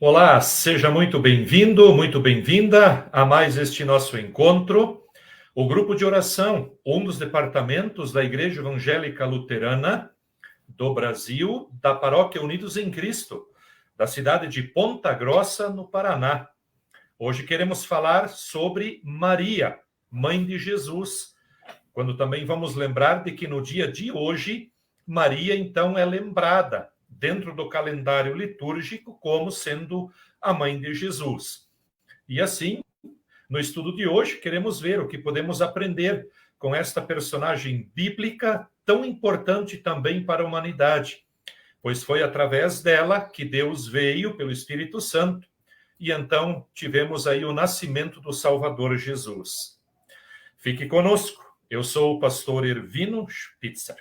Olá, seja muito bem-vindo, muito bem-vinda a mais este nosso encontro. O grupo de oração, um dos departamentos da Igreja Evangélica Luterana do Brasil, da Paróquia Unidos em Cristo, da cidade de Ponta Grossa, no Paraná. Hoje queremos falar sobre Maria, mãe de Jesus, quando também vamos lembrar de que no dia de hoje, Maria, então, é lembrada dentro do calendário litúrgico como sendo a mãe de Jesus. E assim, no estudo de hoje, queremos ver o que podemos aprender com esta personagem bíblica tão importante também para a humanidade, pois foi através dela que Deus veio pelo Espírito Santo e então tivemos aí o nascimento do Salvador Jesus. Fique conosco, eu sou o pastor Ervino Spitzer.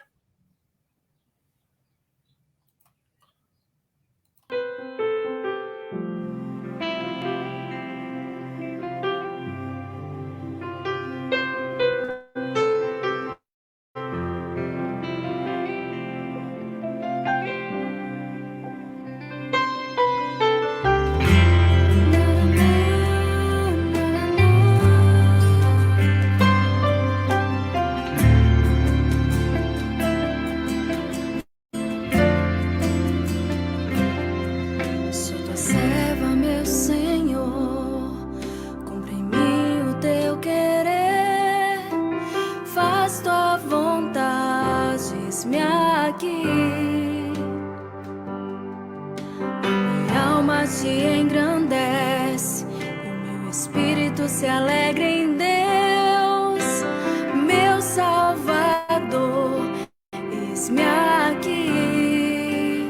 Se alegra em Deus, meu Salvador, eis-me aqui.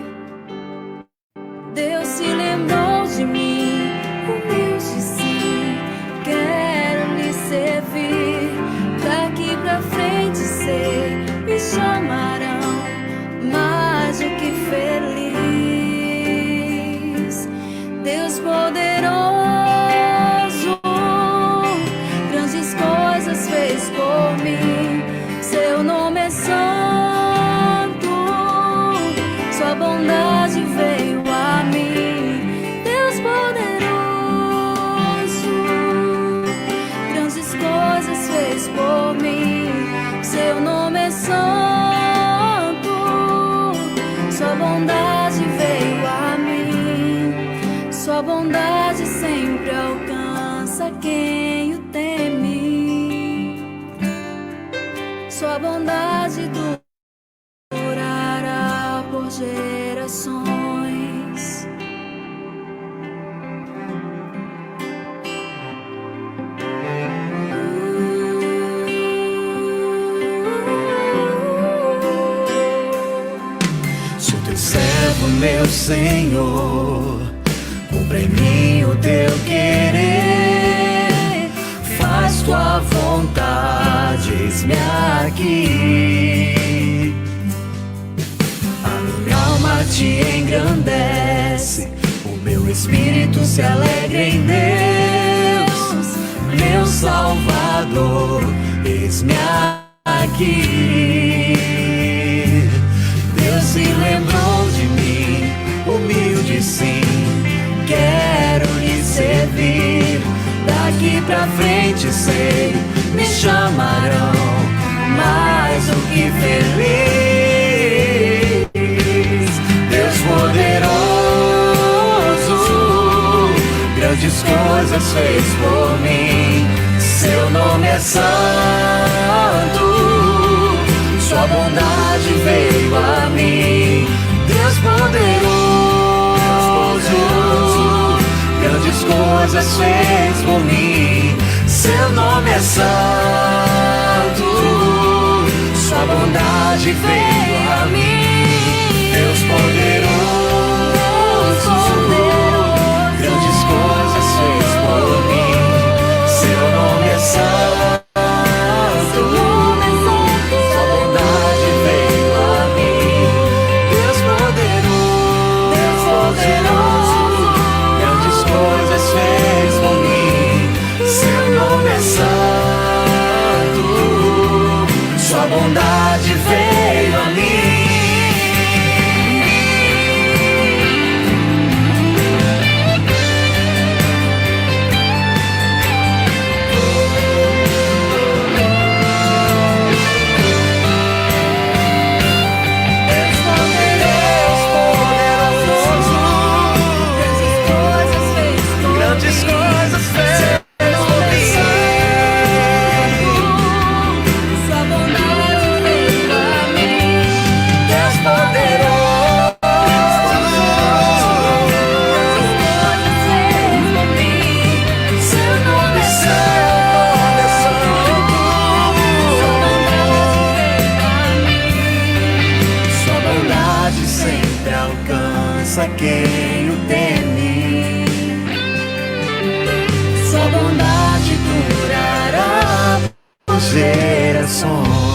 Deus se lembrou de mim, humilde sim, quero lhe servir. Daqui pra frente sei, me chamarão mais do que feliz. Deus poderoso fez por mim, seu nome é santo, sua bondade veio a mim. Deus poderoso, grandes coisas fez por mim, seu nome é santo, sua bondade veio a mim. Sua bondade sempre alcança quem o teme. Sua bondade durará por gerações. Sou teu servo, meu Senhor, cumpra em mim o teu querer, faz tua vontade, eis-me aqui. A minha alma te engrandece, o meu espírito se alegra em Deus, meu Salvador, eis-me aqui. Deus se lembrou de mim, humilde sim, quero lhe servir. Daqui pra frente sei, me chamarão mais do que feliz. Deus poderoso, grandes coisas fez por mim, seu nome é santo, sua bondade veio a mim. Deus poderoso, grandes coisas fez por mim, seu nome é santo, sua bondade veio a mim. Deus poderoso, grandes coisas fez por mim, seu nome é santo, sua bondade veio a mim. Deus poderoso, grandes coisas fez por mim, seu nome é santo, sua bondade veio a mim. alcança quem o teme. Sua bondade durará Por gerações.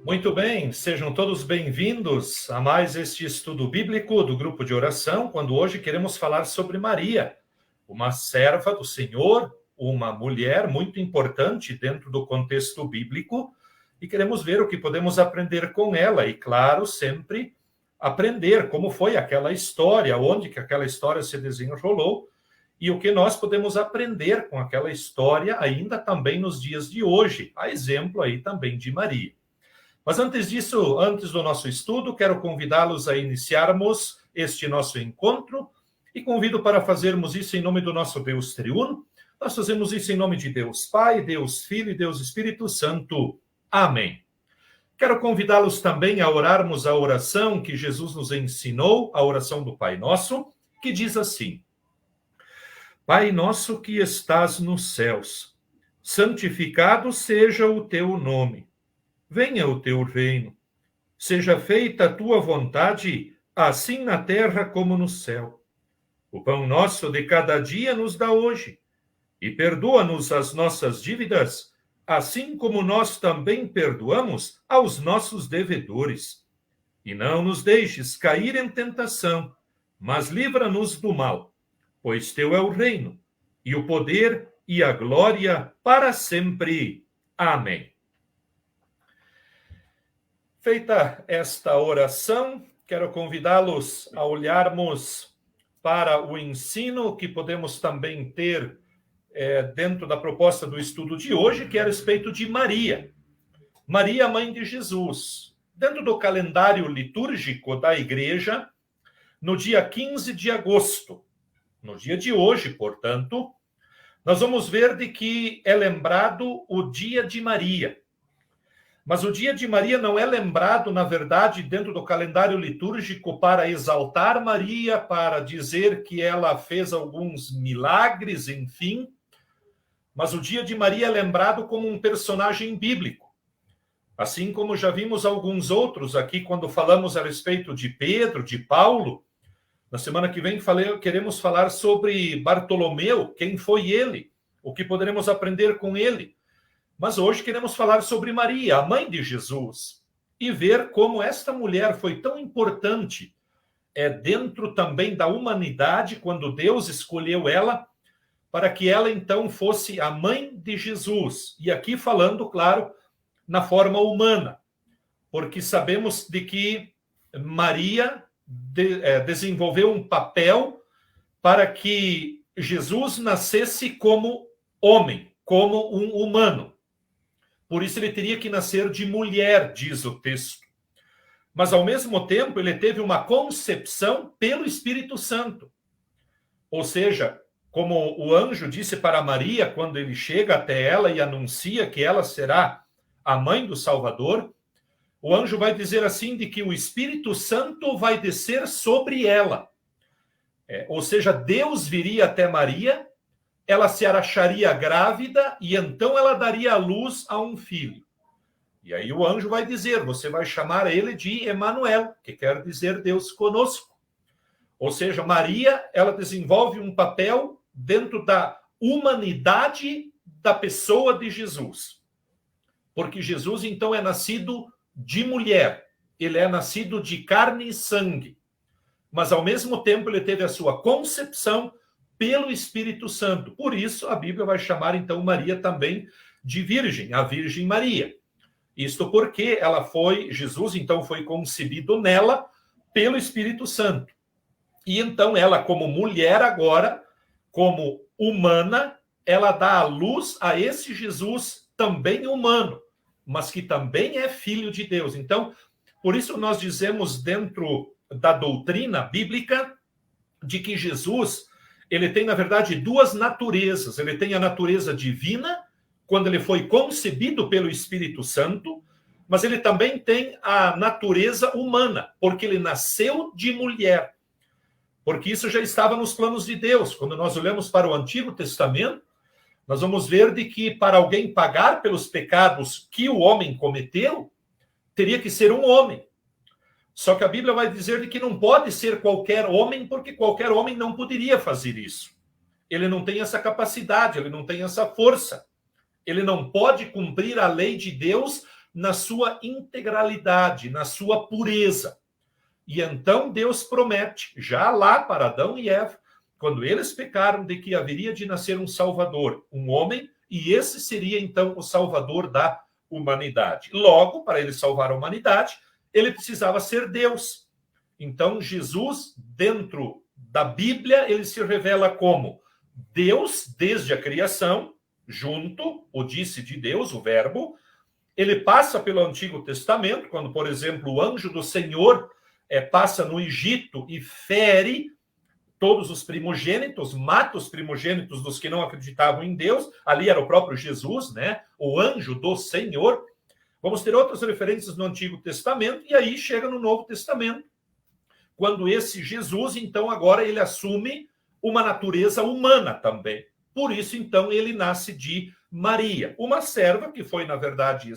Muito bem, sejam todos bem-vindos a mais este estudo bíblico do grupo de oração, quando hoje queremos falar sobre Maria, uma serva do Senhor, uma mulher muito importante dentro do contexto bíblico, e queremos ver o que podemos aprender com ela, e claro, sempre aprender como foi aquela história, onde que aquela história se desenrolou, e o que nós podemos aprender com aquela história ainda também nos dias de hoje, a exemplo aí também de Maria. Mas antes disso, antes do nosso estudo, quero convidá-los a iniciarmos este nosso encontro e convido para fazermos isso em nome do nosso Deus triuno. Nós fazemos isso em nome de Deus Pai, Deus Filho e Deus Espírito Santo. Amém. Quero convidá-los também a orarmos a oração que Jesus nos ensinou, a oração do Pai Nosso, que diz assim: Pai nosso que estás nos céus, santificado seja o teu nome. Venha o teu reino, seja feita a tua vontade, assim na terra como no céu. O pão nosso de cada dia nos dá hoje, e perdoa-nos as nossas dívidas, assim como nós também perdoamos aos nossos devedores. E não nos deixes cair em tentação, mas livra-nos do mal, pois teu é o reino, e o poder e a glória para sempre. Amém. Feita esta oração, quero convidá-los a olharmos para o ensino que podemos também ter dentro da proposta do estudo de hoje, que é a respeito de Maria. Maria, mãe de Jesus. Dentro do calendário litúrgico da igreja, no dia 15 de agosto, no dia de hoje, portanto, nós vamos ver de que é lembrado o dia de Maria. Mas o dia de Maria não é lembrado, na verdade, dentro do calendário litúrgico para exaltar Maria, para dizer que ela fez alguns milagres, enfim. Mas o dia de Maria é lembrado como um personagem bíblico. Assim como já vimos alguns outros aqui, quando falamos a respeito de Pedro, de Paulo. Na semana que vem queremos falar sobre Bartolomeu, quem foi ele, o que poderemos aprender com ele. Mas hoje queremos falar sobre Maria, a mãe de Jesus, e ver como esta mulher foi tão importante dentro também da humanidade, quando Deus escolheu ela, para que ela então fosse a mãe de Jesus. E aqui falando, claro, na forma humana, porque sabemos de que Maria desenvolveu um papel para que Jesus nascesse como homem, como um humano. Por isso ele teria que nascer de mulher, diz o texto. Mas, ao mesmo tempo, ele teve uma concepção pelo Espírito Santo. Ou seja, como o anjo disse para Maria, quando ele chega até ela e anuncia que ela será a mãe do Salvador, o anjo vai dizer assim, de que o Espírito Santo vai descer sobre ela. Ou seja, Deus viria até Maria, ela se acharia grávida e então ela daria à luz a um filho. E aí o anjo vai dizer, você vai chamar ele de Emanuel, que quer dizer Deus conosco. Ou seja, Maria, ela desenvolve um papel dentro da humanidade da pessoa de Jesus. Porque Jesus, então, é nascido de mulher, ele é nascido de carne e sangue. Mas, ao mesmo tempo, ele teve a sua concepção pelo Espírito Santo. Por isso, a Bíblia vai chamar, então, Maria também de virgem, a Virgem Maria. Isto porque Jesus, então, foi concebido nela pelo Espírito Santo. E, então, ela, como mulher agora, como humana, ela dá à luz a esse Jesus também humano, mas que também é filho de Deus. Então, por isso nós dizemos dentro da doutrina bíblica de que Jesus, ele tem, na verdade, duas naturezas. Ele tem a natureza divina quando ele foi concebido pelo Espírito Santo, mas ele também tem a natureza humana, porque ele nasceu de mulher. Porque isso já estava nos planos de Deus. Quando nós olhamos para o Antigo Testamento, nós vamos ver de que para alguém pagar pelos pecados que o homem cometeu, teria que ser um homem. Só que a Bíblia vai dizer de que não pode ser qualquer homem, porque qualquer homem não poderia fazer isso. Ele não tem essa capacidade, ele não tem essa força. Ele não pode cumprir a lei de Deus na sua integralidade, na sua pureza. E então Deus promete, já lá para Adão e Eva, quando eles pecaram, de que haveria de nascer um Salvador, um homem, e esse seria então o Salvador da humanidade. Logo, para ele salvar a humanidade, ele precisava ser Deus. Então, Jesus, dentro da Bíblia, ele se revela como Deus desde a criação, junto, o disse de Deus, o verbo. Ele passa pelo Antigo Testamento, quando, por exemplo, o anjo do Senhor passa no Egito e fere todos os primogênitos, mata os primogênitos dos que não acreditavam em Deus. Ali era o próprio Jesus, né? O anjo do Senhor. Vamos ter outras referências no Antigo Testamento, e aí chega no Novo Testamento, quando esse Jesus, então, agora ele assume uma natureza humana também. Por isso, então, ele nasce de Maria, uma serva que foi, na verdade,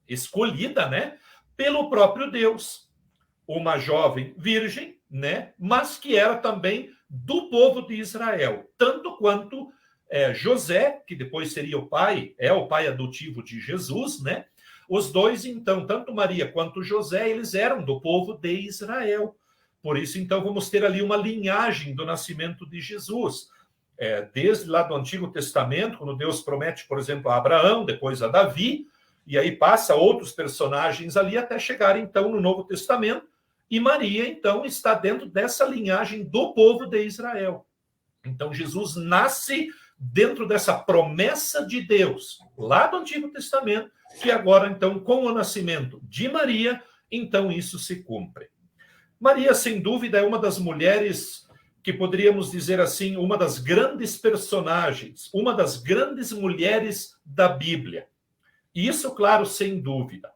escolhida, né, pelo próprio Deus. Uma jovem virgem, né, mas que era também do povo de Israel, tanto quanto José, que depois seria o pai adotivo de Jesus, né? Os dois, então, tanto Maria quanto José, eles eram do povo de Israel. Por isso, então, vamos ter ali uma linhagem do nascimento de Jesus. Desde lá do Antigo Testamento, quando Deus promete, por exemplo, a Abraão, depois a Davi, e aí passa outros personagens ali até chegar, então, no Novo Testamento. E Maria, então, está dentro dessa linhagem do povo de Israel. Então, Jesus nasce dentro dessa promessa de Deus, lá do Antigo Testamento, que agora, então, com o nascimento de Maria, então isso se cumpre. Maria, sem dúvida, é uma das mulheres que poderíamos dizer assim, uma das grandes personagens, uma das grandes mulheres da Bíblia. E isso, claro, sem dúvida.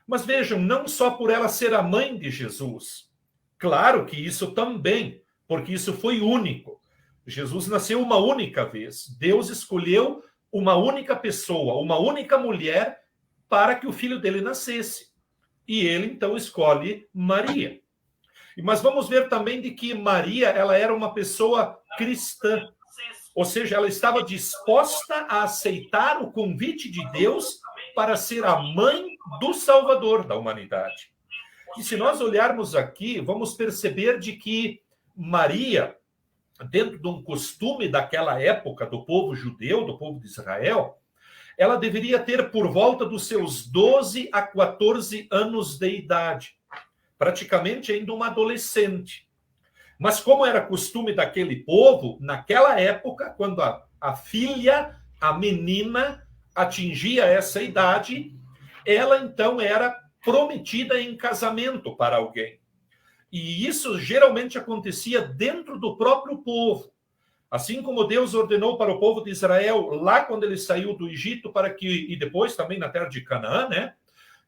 Mas vejam, não só por ela ser a mãe de Jesus, claro que isso também, porque isso foi único. Jesus nasceu uma única vez. Deus escolheu uma única pessoa, uma única mulher, para que o filho dele nascesse. E ele, então, escolhe Maria. Mas vamos ver também de que Maria, ela era uma pessoa cristã. Ou seja, ela estava disposta a aceitar o convite de Deus para ser a mãe do Salvador da humanidade. E se nós olharmos aqui, vamos perceber de que Maria, dentro de um costume daquela época do povo judeu, do povo de Israel, ela deveria ter por volta dos seus 12 a 14 anos de idade, praticamente ainda uma adolescente. Mas como era costume daquele povo, naquela época, quando a filha, a menina, atingia essa idade, ela então era prometida em casamento para alguém. E isso geralmente acontecia dentro do próprio povo. Assim como Deus ordenou para o povo de Israel, lá quando ele saiu do Egito, para que, e depois também na terra de Canaã, né,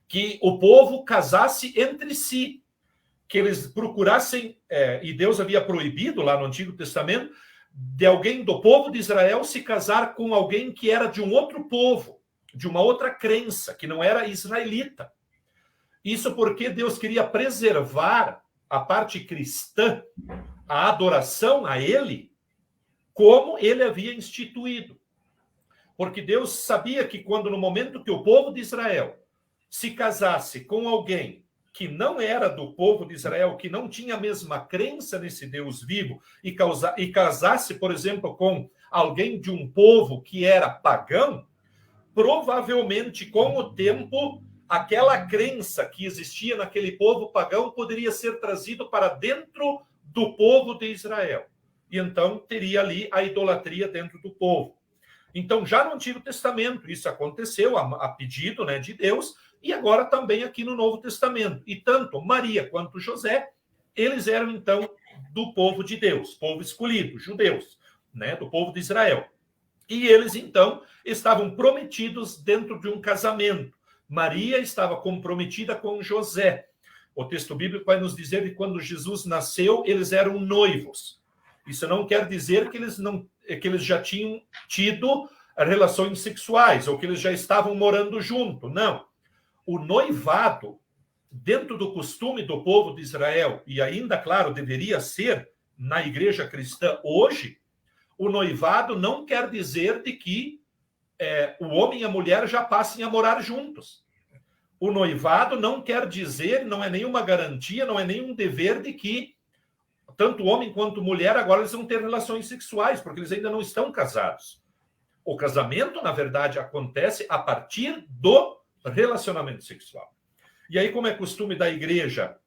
que o povo casasse entre si, que eles procurassem, e Deus havia proibido lá no Antigo Testamento, de alguém do povo de Israel se casar com alguém que era de um outro povo, de uma outra crença, que não era israelita. Isso porque Deus queria preservar a parte cristã, a adoração a ele, como ele havia instituído. Porque Deus sabia que quando no momento que o povo de Israel se casasse com alguém que não era do povo de Israel, que não tinha a mesma crença nesse Deus vivo, e casasse, por exemplo, com alguém de um povo que era pagão, provavelmente, com o tempo, aquela crença que existia naquele povo pagão poderia ser trazido para dentro do povo de Israel. E então teria ali a idolatria dentro do povo. Então, já no Antigo Testamento, isso aconteceu a pedido, né, de Deus, e agora também aqui no Novo Testamento. E tanto Maria quanto José, eles eram, então, do povo de Deus, povo escolhido, judeus, né, do povo de Israel. E eles, então, estavam prometidos dentro de um casamento. Maria estava comprometida com José. O texto bíblico vai nos dizer que quando Jesus nasceu, eles eram noivos. Isso não quer dizer que eles já tinham tido relações sexuais ou que eles já estavam morando junto. Não. O noivado, dentro do costume do povo de Israel, e ainda, claro, deveria ser na igreja cristã hoje, o noivado não quer dizer de que o homem e a mulher já passem a morar juntos. O noivado não quer dizer, não é nenhuma garantia, não é nenhum dever de que tanto homem quanto mulher agora eles vão ter relações sexuais, porque eles ainda não estão casados. O casamento, na verdade, acontece a partir do relacionamento sexual. E aí, como é costume da igreja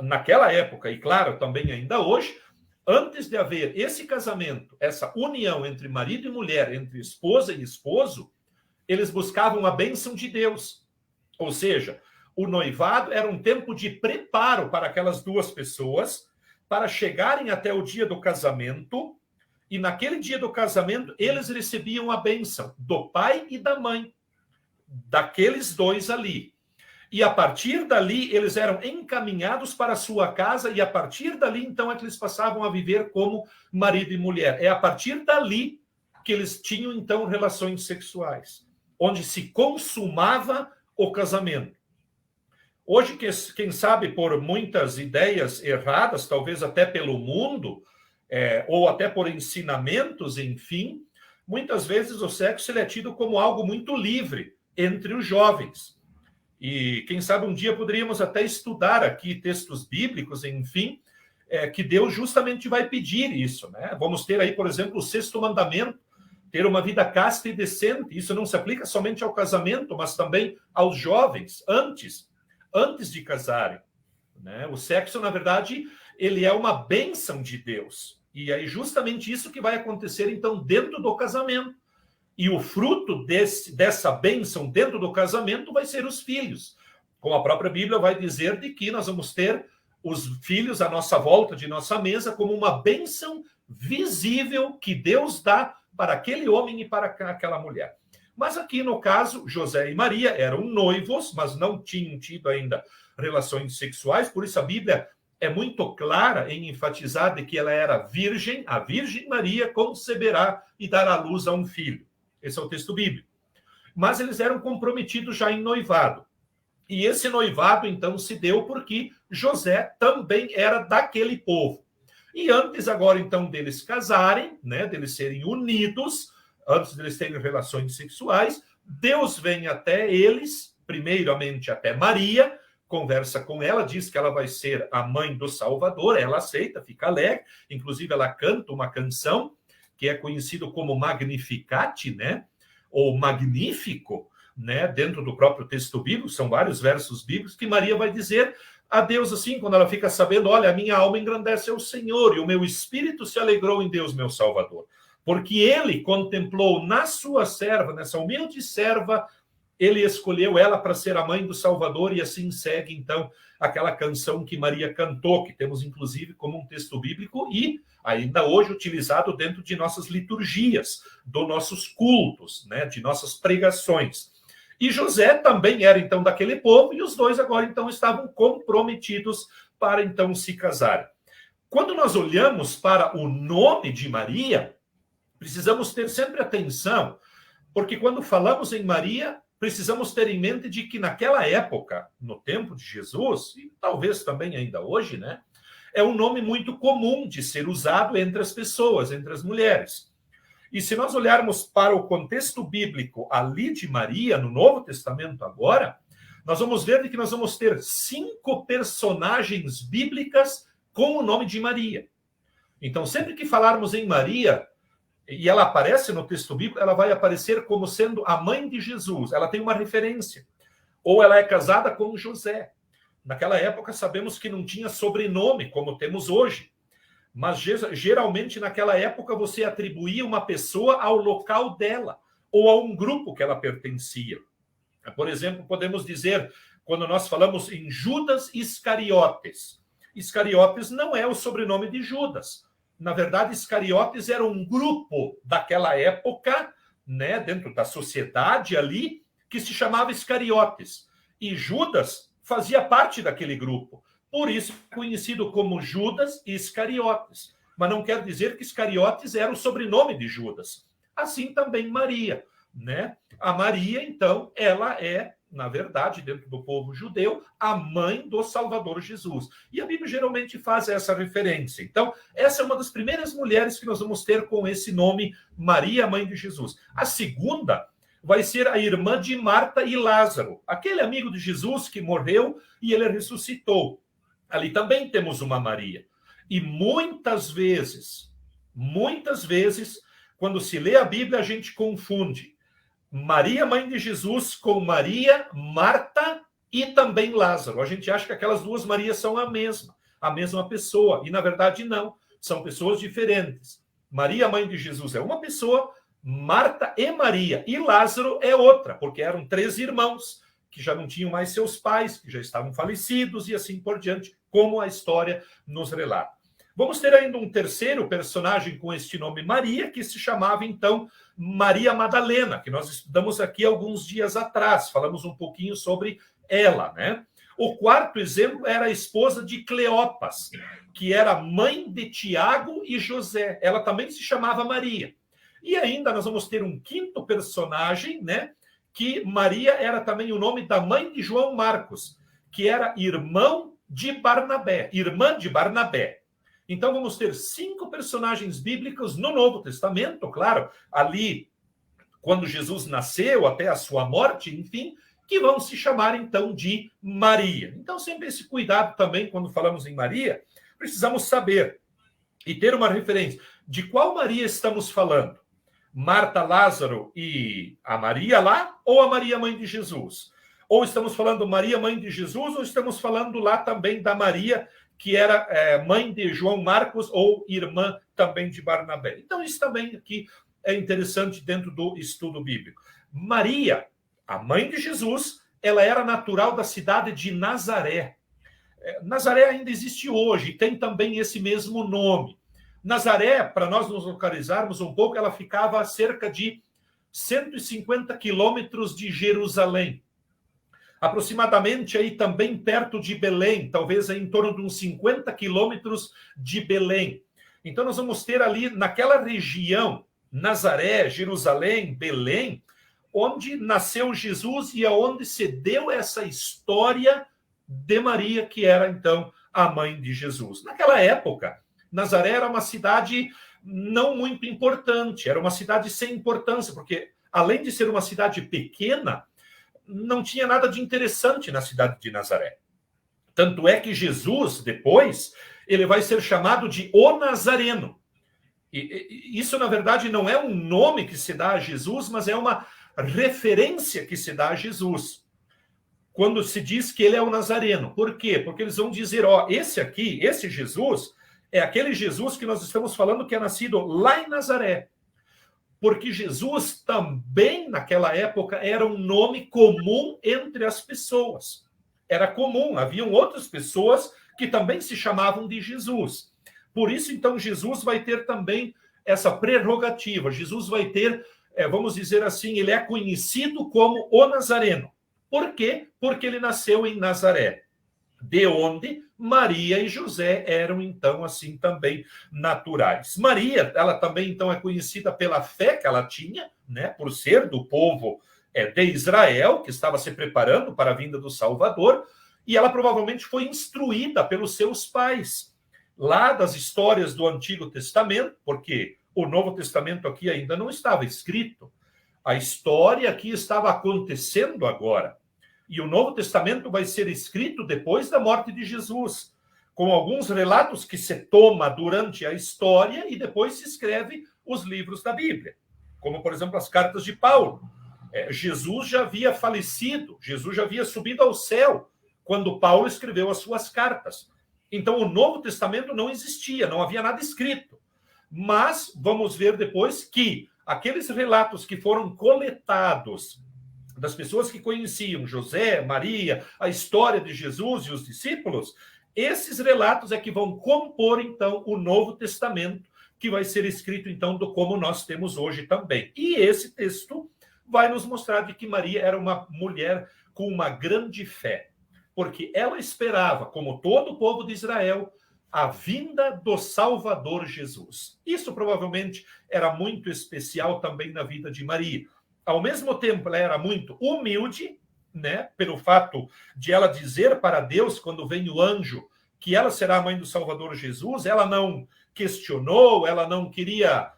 naquela época, e claro, também ainda hoje, antes de haver esse casamento, essa união entre marido e mulher, entre esposa e esposo, eles buscavam a bênção de Deus. Ou seja, o noivado era um tempo de preparo para aquelas duas pessoas, para chegarem até o dia do casamento, e naquele dia do casamento, eles recebiam a bênção do pai e da mãe, daqueles dois ali. E a partir dali, eles eram encaminhados para a sua casa, e a partir dali, então, é que eles passavam a viver como marido e mulher. É a partir dali que eles tinham, então, relações sexuais, onde se consumava o casamento. Hoje, quem sabe, por muitas ideias erradas, talvez até pelo mundo, ou até por ensinamentos, enfim, muitas vezes o sexo ele é tido como algo muito livre entre os jovens. E quem sabe um dia poderíamos até estudar aqui textos bíblicos, enfim, que Deus justamente vai pedir isso, né? Vamos ter aí, por exemplo, o 6º mandamento, ter uma vida casta e decente. Isso não se aplica somente ao casamento, mas também aos jovens, antes de casarem, né? O sexo, na verdade, ele é uma bênção de Deus. E é justamente isso que vai acontecer, então, dentro do casamento. E o fruto dessa bênção dentro do casamento vai ser os filhos. Como a própria Bíblia vai dizer de que nós vamos ter os filhos à nossa volta de nossa mesa como uma bênção visível que Deus dá para aquele homem e para aquela mulher. Mas aqui, no caso, José e Maria eram noivos, mas não tinham tido ainda relações sexuais, por isso a Bíblia é muito clara em enfatizar de que ela era virgem, a Virgem Maria conceberá e dará luz a um filho. Esse é o texto bíblico. Mas eles eram comprometidos já em noivado. E esse noivado, então, se deu porque José também era daquele povo. E antes, agora, então, deles casarem, né, deles serem unidos, antes deles terem relações sexuais, Deus vem até eles, primeiramente até Maria, conversa com ela, diz que ela vai ser a mãe do Salvador, ela aceita, fica alegre, inclusive ela canta uma canção que é conhecido como Magnificat, né? Ou Magnífico, né? Dentro do próprio texto bíblico, são vários versos bíblicos, que Maria vai dizer a Deus assim, quando ela fica sabendo, olha, a minha alma engrandece ao Senhor, e o meu espírito se alegrou em Deus, meu Salvador. Porque ele contemplou na sua serva, nessa humilde serva, ele escolheu ela para ser a mãe do Salvador, e assim segue, então, aquela canção que Maria cantou, que temos, inclusive, como um texto bíblico, e ainda hoje utilizado dentro de nossas liturgias, dos nossos cultos, né, de nossas pregações. E José também era, então, daquele povo, e os dois agora, então, estavam comprometidos para, então, se casarem. Quando nós olhamos para o nome de Maria, precisamos ter sempre atenção, porque quando falamos em Maria, precisamos ter em mente de que naquela época, no tempo de Jesus, e talvez também ainda hoje, né, é um nome muito comum de ser usado entre as pessoas, entre as mulheres. E se nós olharmos para o contexto bíblico ali de Maria, no Novo Testamento agora, nós vamos ver que nós vamos ter 5 personagens bíblicas com o nome de Maria. Então, sempre que falarmos em Maria, e ela aparece no texto bíblico, ela vai aparecer como sendo a mãe de Jesus. Ela tem uma referência. Ou ela é casada com José. Naquela época, sabemos que não tinha sobrenome, como temos hoje. Mas, geralmente, naquela época, você atribuía uma pessoa ao local dela, ou a um grupo que ela pertencia. Por exemplo, podemos dizer, quando nós falamos em Judas Iscariotes. Iscariotes não é o sobrenome de Judas. Na verdade, Iscariotes era um grupo daquela época, né, dentro da sociedade ali, que se chamava Iscariotes. E Judas fazia parte daquele grupo. Por isso, conhecido como Judas Iscariotes. Mas não quer dizer que Iscariotes era o sobrenome de Judas. Assim também Maria, né? A Maria, então, ela é, na verdade, dentro do povo judeu, a mãe do Salvador Jesus. E a Bíblia geralmente faz essa referência. Então, essa é uma das primeiras mulheres que nós vamos ter com esse nome, Maria, mãe de Jesus. A segunda vai ser a irmã de Marta e Lázaro, aquele amigo de Jesus que morreu e ele ressuscitou. Ali também temos uma Maria. E muitas vezes, quando se lê a Bíblia, a gente confunde Maria, mãe de Jesus, com Maria, Marta e também Lázaro. A gente acha que aquelas duas Marias são a mesma pessoa. E, na verdade, não. São pessoas diferentes. Maria, mãe de Jesus, é uma pessoa, Marta e Maria. E Lázaro é outra, porque eram 3 irmãos que já não tinham mais seus pais, que já estavam falecidos e assim por diante, como a história nos relata. Vamos ter ainda um terceiro personagem com este nome Maria, que se chamava, então, Maria Madalena, que nós estudamos aqui alguns dias atrás, falamos um pouquinho sobre ela, né? O quarto exemplo era a esposa de Cleopas, que era mãe de Tiago e José. Ela também se chamava Maria. E ainda nós vamos ter um quinto personagem, né? Que Maria era também o nome da mãe de João Marcos, que era irmã de Barnabé. Então vamos ter 5 personagens bíblicos no Novo Testamento, claro, ali quando Jesus nasceu até a sua morte, enfim, que vão se chamar então de Maria. Então sempre esse cuidado também quando falamos em Maria, precisamos saber e ter uma referência de qual Maria estamos falando. Marta, Lázaro e a Maria lá, ou a Maria, mãe de Jesus? Ou estamos falando Maria, mãe de Jesus, ou estamos falando lá também da Maria, que era mãe de João Marcos, ou irmã também de Barnabé? Então, isso também aqui é interessante dentro do estudo bíblico. Maria, a mãe de Jesus, ela era natural da cidade de Nazaré. Nazaré ainda existe hoje, tem também esse mesmo nome. Nazaré, para nós nos localizarmos um pouco, ela ficava a cerca de 150 quilômetros de Jerusalém. Aproximadamente aí também perto de Belém, talvez aí em torno de uns 50 quilômetros de Belém. Então nós vamos ter ali naquela região, Nazaré, Jerusalém, Belém, onde nasceu Jesus e aonde se deu essa história de Maria, que era então a mãe de Jesus. Naquela época, Nazaré era uma cidade não muito importante, era uma cidade sem importância, porque além de ser uma cidade pequena, não tinha nada de interessante na cidade de Nazaré. Tanto é que Jesus, depois, ele vai ser chamado de O Nazareno. E isso, na verdade, não é um nome que se dá a Jesus, mas é uma referência que se dá a Jesus. Quando se diz que ele é o Nazareno. Por quê? Porque eles vão dizer, esse aqui, esse Jesus, é aquele Jesus que nós estamos falando que é nascido lá em Nazaré. Porque Jesus também, naquela época, era um nome comum entre as pessoas. Era comum, haviam outras pessoas que também se chamavam de Jesus. Por isso, então, Jesus vai ter também essa prerrogativa. Jesus vai ter, vamos dizer assim, ele é conhecido como o Nazareno. Por quê? Porque ele nasceu em Nazaré, de onde Maria e José eram, então, assim, também naturais. Maria, ela também, então, é conhecida pela fé que ela tinha, né, por ser do povo de Israel, que estava se preparando para a vinda do Salvador, e ela provavelmente foi instruída pelos seus pais, lá das histórias do Antigo Testamento, porque o Novo Testamento aqui ainda não estava escrito. A história aqui estava acontecendo agora. E o Novo Testamento vai ser escrito depois da morte de Jesus, com alguns relatos que se toma durante a história e depois se escreve os livros da Bíblia, como, por exemplo, as cartas de Paulo. Jesus já havia falecido, Jesus já havia subido ao céu quando Paulo escreveu as suas cartas. Então, o Novo Testamento não existia, não havia nada escrito. Mas vamos ver depois que aqueles relatos que foram coletados das pessoas que conheciam José, Maria, a história de Jesus e os discípulos, esses relatos é que vão compor, então, o Novo Testamento, que vai ser escrito, então, do como nós temos hoje também. E esse texto vai nos mostrar de que Maria era uma mulher com uma grande fé, porque ela esperava, como todo o povo de Israel, a vinda do Salvador Jesus. Isso provavelmente era muito especial também na vida de Maria. Ao mesmo tempo, ela era muito humilde, né, pelo fato de ela dizer para Deus, quando vem o anjo, que ela será a mãe do Salvador Jesus. Ela não questionou, ela não queria,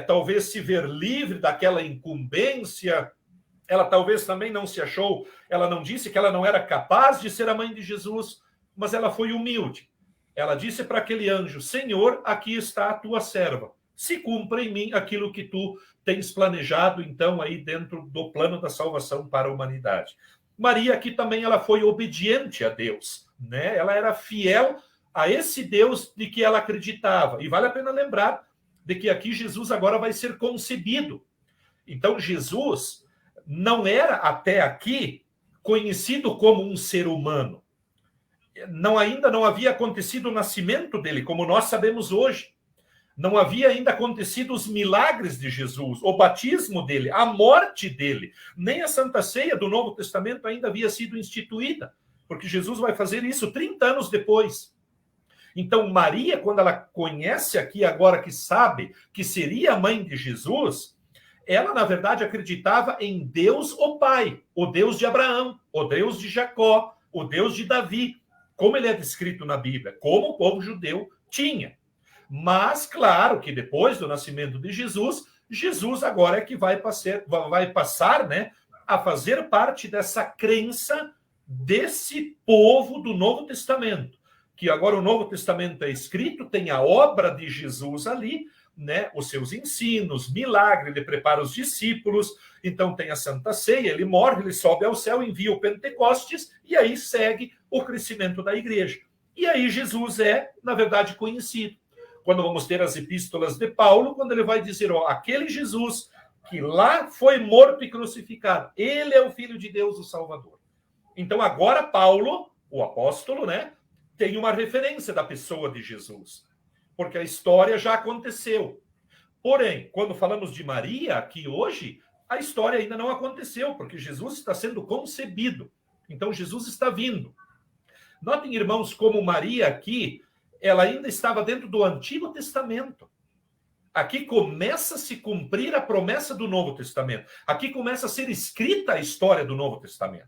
talvez, se ver livre daquela incumbência. Ela talvez também não se achou, ela não disse que ela não era capaz de ser a mãe de Jesus, mas ela foi humilde. Ela disse para aquele anjo: Senhor, aqui está a tua serva. Se cumpra em mim aquilo que tu tens planejado, então, aí dentro do plano da salvação para a humanidade. Maria aqui também ela foi obediente a Deus, né? Ela era fiel a esse Deus de que ela acreditava. E vale a pena lembrar de que aqui Jesus agora vai ser concebido. Então, Jesus não era até aqui conhecido como um ser humano. Ainda não havia acontecido o nascimento dele, como nós sabemos hoje. Não havia ainda acontecido os milagres de Jesus, o batismo dele, a morte dele. Nem a Santa Ceia do Novo Testamento ainda havia sido instituída, porque Jesus vai fazer isso 30 anos depois. Então, Maria, quando ela conhece aqui agora que sabe que seria a mãe de Jesus, ela, na verdade, acreditava em Deus, o Pai, o Deus de Abraão, o Deus de Jacó, o Deus de Davi, como ele é descrito na Bíblia, como o povo judeu tinha. Mas, claro, que depois do nascimento de Jesus, Jesus agora é que vai passar, né, a fazer parte dessa crença desse povo do Novo Testamento. Que agora o Novo Testamento é escrito, tem a obra de Jesus ali, né, os seus ensinos, milagre, ele prepara os discípulos, então tem a Santa Ceia, ele morre, ele sobe ao céu, envia o Pentecostes, e aí segue o crescimento da igreja. E aí Jesus é, na verdade, conhecido. Quando vamos ter as epístolas de Paulo, quando ele vai dizer, aquele Jesus que lá foi morto e crucificado, ele é o Filho de Deus, o Salvador. Então agora Paulo, o apóstolo, né, tem uma referência da pessoa de Jesus, porque a história já aconteceu. Porém, quando falamos de Maria aqui hoje, a história ainda não aconteceu, porque Jesus está sendo concebido. Então Jesus está vindo. Notem, irmãos, como Maria aqui, ela ainda estava dentro do Antigo Testamento. Aqui começa a se cumprir a promessa do Novo Testamento. Aqui começa a ser escrita a história do Novo Testamento.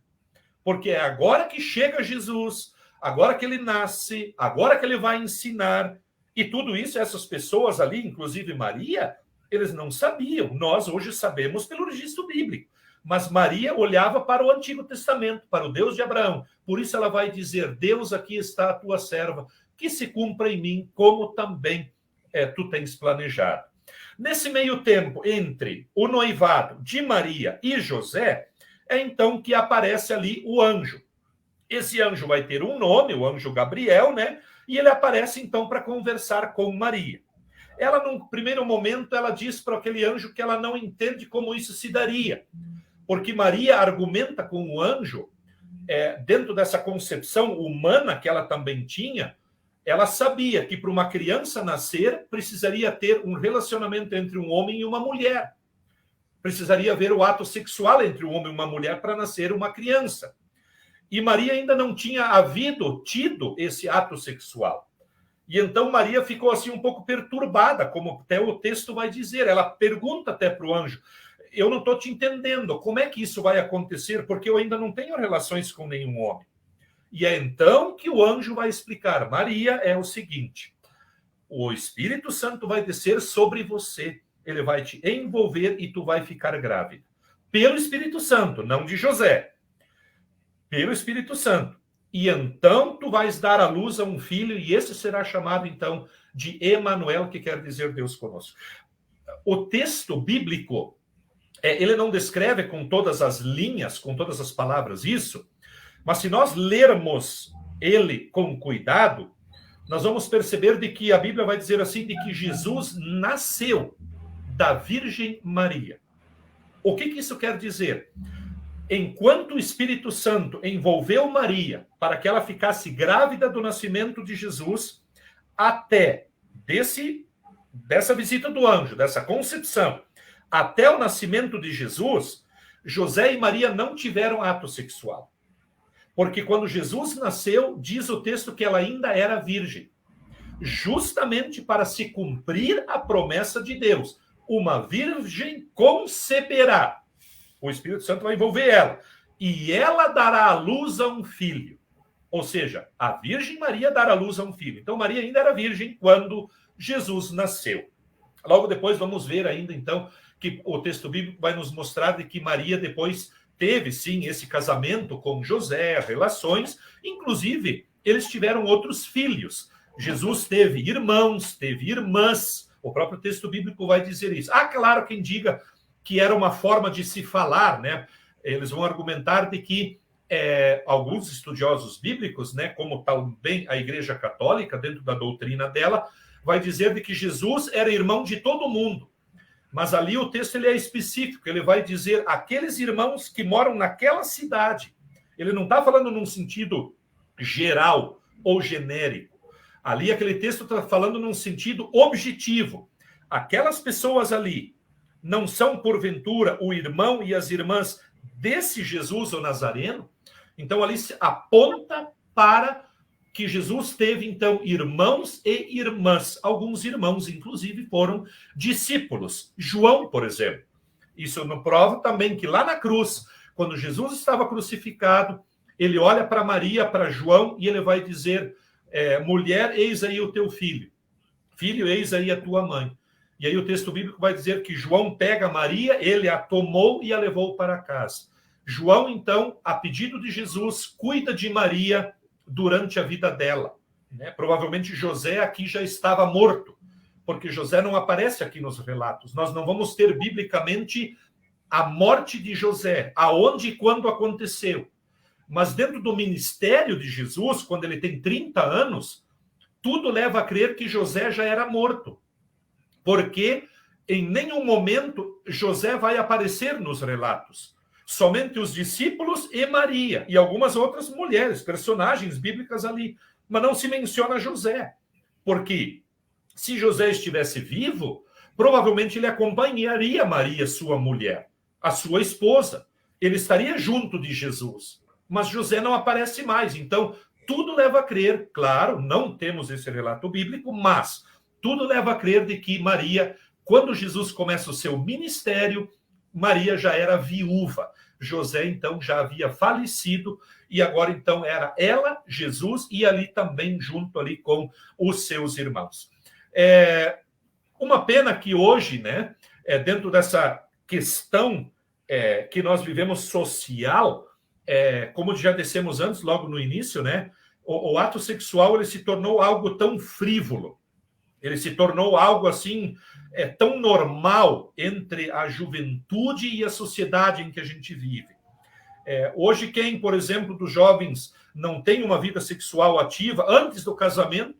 Porque é agora que chega Jesus, agora que ele nasce, agora que ele vai ensinar. E tudo isso, essas pessoas ali, inclusive Maria, eles não sabiam. Nós hoje sabemos pelo registro bíblico. Mas Maria olhava para o Antigo Testamento, para o Deus de Abraão. Por isso ela vai dizer, Deus, aqui está a tua serva, que se cumpra em mim, como também tu tens planejado. Nesse meio tempo, entre o noivado de Maria e José, é então que aparece ali o anjo. Esse anjo vai ter um nome, o anjo Gabriel, né? E ele aparece então para conversar com Maria. Ela, num primeiro momento, ela diz para aquele anjo que ela não entende como isso se daria, porque Maria argumenta com o anjo, dentro dessa concepção humana que ela também tinha, ela sabia que para uma criança nascer, precisaria ter um relacionamento entre um homem e uma mulher. Precisaria haver o ato sexual entre um homem e uma mulher para nascer uma criança. E Maria ainda não tinha tido esse ato sexual. E então Maria ficou assim um pouco perturbada, como até o texto vai dizer. Ela pergunta até para o anjo, eu não estou te entendendo, como é que isso vai acontecer? Porque eu ainda não tenho relações com nenhum homem. E é então que o anjo vai explicar, Maria, é o seguinte, o Espírito Santo vai descer sobre você, ele vai te envolver e tu vai ficar grávida. Pelo Espírito Santo, não de José. Pelo Espírito Santo. E então tu vais dar à luz a um filho, e esse será chamado então de Emanuel, que quer dizer Deus conosco. O texto bíblico, ele não descreve com todas as linhas, com todas as palavras isso, mas se nós lermos ele com cuidado, nós vamos perceber de que a Bíblia vai dizer assim, de que Jesus nasceu da Virgem Maria. O que isso quer dizer? Enquanto o Espírito Santo envolveu Maria para que ela ficasse grávida do nascimento de Jesus, até desse dessa visita do anjo, dessa concepção, até o nascimento de Jesus, José e Maria não tiveram ato sexual. Porque quando Jesus nasceu, diz o texto que ela ainda era virgem. Justamente para se cumprir a promessa de Deus. Uma virgem conceberá. O Espírito Santo vai envolver ela. E ela dará à luz a um filho. Ou seja, a Virgem Maria dará à luz a um filho. Então, Maria ainda era virgem quando Jesus nasceu. Logo depois vamos ver ainda, então, que o texto bíblico vai nos mostrar de que Maria depois teve, sim, esse casamento com José, relações. Inclusive, eles tiveram outros filhos. Jesus teve irmãos, teve irmãs. O próprio texto bíblico vai dizer isso. Há, claro, quem diga que era uma forma de se falar, né? Eles vão argumentar de que alguns estudiosos bíblicos, né, como também a Igreja Católica, dentro da doutrina dela, vai dizer de que Jesus era irmão de todo mundo. Mas ali o texto ele é específico, ele vai dizer aqueles irmãos que moram naquela cidade. Ele não está falando num sentido geral ou genérico. Ali aquele texto está falando num sentido objetivo. Aquelas pessoas ali não são, porventura, o irmão e as irmãs desse Jesus, o Nazareno? Então, ali se aponta para que Jesus teve, então, irmãos e irmãs. Alguns irmãos, inclusive, foram discípulos. João, por exemplo. Isso nos prova também que lá na cruz, quando Jesus estava crucificado, ele olha para Maria, para João, e ele vai dizer, mulher, eis aí o teu filho. Filho, eis aí a tua mãe. E aí o texto bíblico vai dizer que João pega Maria, ele a tomou e a levou para casa. João, então, a pedido de Jesus, cuida de Maria durante a vida dela. Né? Provavelmente José aqui já estava morto, porque José não aparece aqui nos relatos. Nós não vamos ter biblicamente a morte de José, aonde e quando aconteceu. Mas dentro do ministério de Jesus, quando ele tem 30 anos, tudo leva a crer que José já era morto. Porque em nenhum momento José vai aparecer nos relatos. Somente os discípulos e Maria, e algumas outras mulheres, personagens bíblicas ali. Mas não se menciona José. Porque se José estivesse vivo, provavelmente ele acompanharia Maria, sua mulher, a sua esposa. Ele estaria junto de Jesus. Mas José não aparece mais. Então, tudo leva a crer, claro, não temos esse relato bíblico, mas tudo leva a crer de que Maria, quando Jesus começa o seu ministério, Maria já era viúva. José, então, já havia falecido e agora, então, era ela, Jesus, e ali também junto ali com os seus irmãos. Uma pena que hoje, né, dentro dessa questão que nós vivemos social, como já dissemos antes, logo no início, né, o ato sexual ele se tornou algo tão frívolo. Ele se tornou algo assim, tão normal entre a juventude e a sociedade em que a gente vive. Hoje, quem, por exemplo, dos jovens não tem uma vida sexual ativa antes do casamento,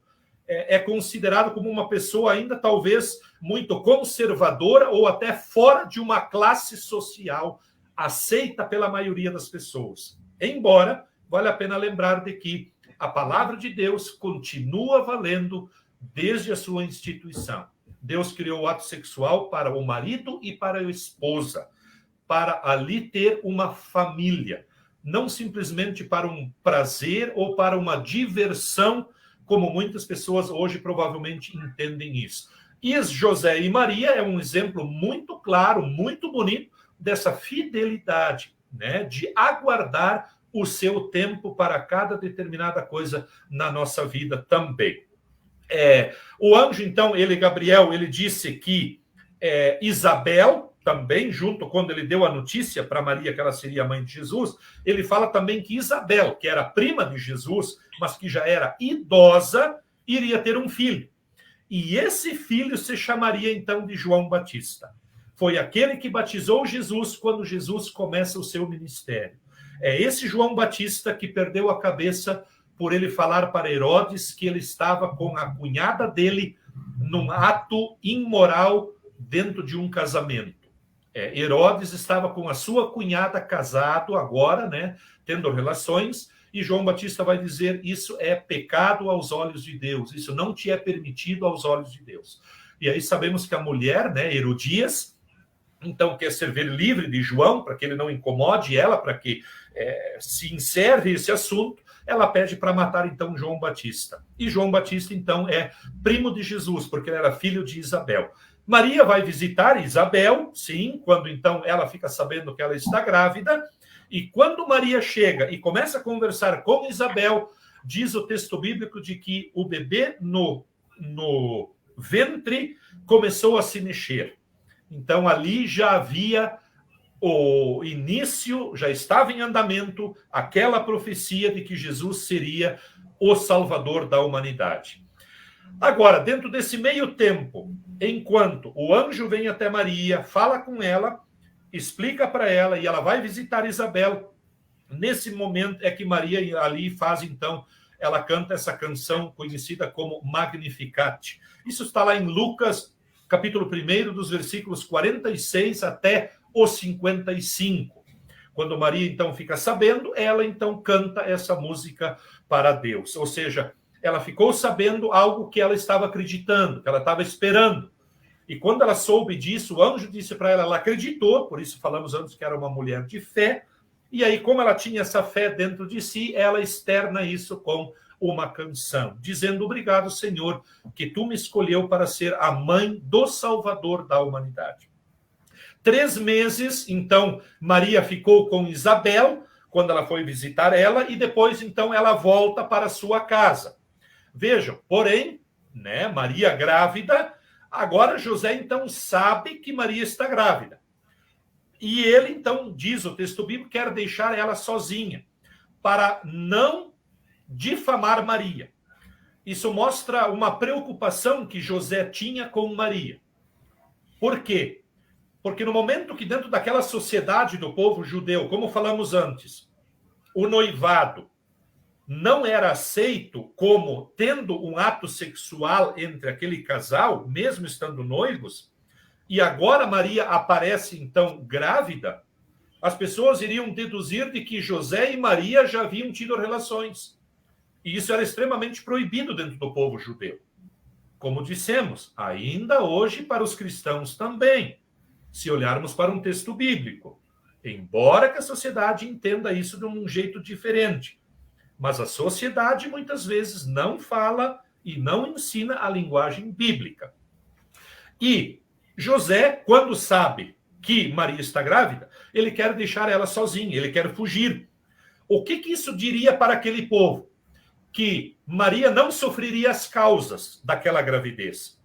é considerado como uma pessoa ainda talvez muito conservadora ou até fora de uma classe social aceita pela maioria das pessoas. Embora, vale a pena lembrar de que a palavra de Deus continua valendo desde a sua instituição. Deus criou o ato sexual para o marido e para a esposa, para ali ter uma família, não simplesmente para um prazer ou para uma diversão, como muitas pessoas hoje provavelmente entendem isso. E José e Maria é um exemplo muito claro, muito bonito dessa fidelidade, né, de aguardar o seu tempo para cada determinada coisa na nossa vida também. O anjo, então, Gabriel, ele disse que Isabel, também, junto, quando ele deu a notícia para Maria que ela seria a mãe de Jesus, ele fala também que Isabel, que era prima de Jesus, mas que já era idosa, iria ter um filho. E esse filho se chamaria, então, de João Batista. Foi aquele que batizou Jesus quando Jesus começa o seu ministério. É esse João Batista que perdeu a cabeça por ele falar para Herodes que ele estava com a cunhada dele num ato imoral dentro de um casamento. Herodes estava com a sua cunhada casado agora, né, tendo relações, e João Batista vai dizer, isso é pecado aos olhos de Deus, isso não te é permitido aos olhos de Deus. E aí sabemos que a mulher, né, Herodias, então quer ser ver livre de João, para que ele não incomode ela, para que se encerre esse assunto. Ela pede para matar, então, João Batista. E João Batista, então, é primo de Jesus, porque ele era filho de Isabel. Maria vai visitar Isabel, sim, quando, então, ela fica sabendo que ela está grávida. E quando Maria chega e começa a conversar com Isabel, diz o texto bíblico de que o bebê no ventre começou a se mexer. Então, ali já havia o início, já estava em andamento aquela profecia de que Jesus seria o Salvador da humanidade. Agora, dentro desse meio tempo, enquanto o anjo vem até Maria, fala com ela, explica para ela, e ela vai visitar Isabel, nesse momento é que Maria ali faz, então, ela canta essa canção conhecida como Magnificat. Isso está lá em Lucas, capítulo 1, dos versículos 46 até o 55. Quando Maria, então, fica sabendo, ela, então, canta essa música para Deus. Ou seja, ela ficou sabendo algo que ela estava acreditando, que ela estava esperando. E quando ela soube disso, o anjo disse para ela, ela acreditou, por isso falamos antes que era uma mulher de fé, e aí, como ela tinha essa fé dentro de si, ela externa isso com uma canção, dizendo, obrigado, Senhor, que tu me escolheu para ser a mãe do Salvador da humanidade. 3 meses, então, Maria ficou com Isabel, quando ela foi visitar ela, e depois, então, ela volta para sua casa. Vejam, porém, né, Maria grávida, agora José, então, sabe que Maria está grávida. E ele, então, diz o texto bíblico, quer deixar ela sozinha, para não difamar Maria. Isso mostra uma preocupação que José tinha com Maria. Por quê? Porque no momento que dentro daquela sociedade do povo judeu, como falamos antes, o noivado não era aceito como tendo um ato sexual entre aquele casal, mesmo estando noivos, e agora Maria aparece então grávida, as pessoas iriam deduzir de que José e Maria já haviam tido relações. E isso era extremamente proibido dentro do povo judeu. Como dissemos, ainda hoje para os cristãos também, se olharmos para um texto bíblico. Embora que a sociedade entenda isso de um jeito diferente. Mas a sociedade muitas vezes não fala e não ensina a linguagem bíblica. E José, quando sabe que Maria está grávida, ele quer deixar ela sozinha, ele quer fugir. O que isso diria para aquele povo? Que Maria não sofreria as causas daquela gravidez.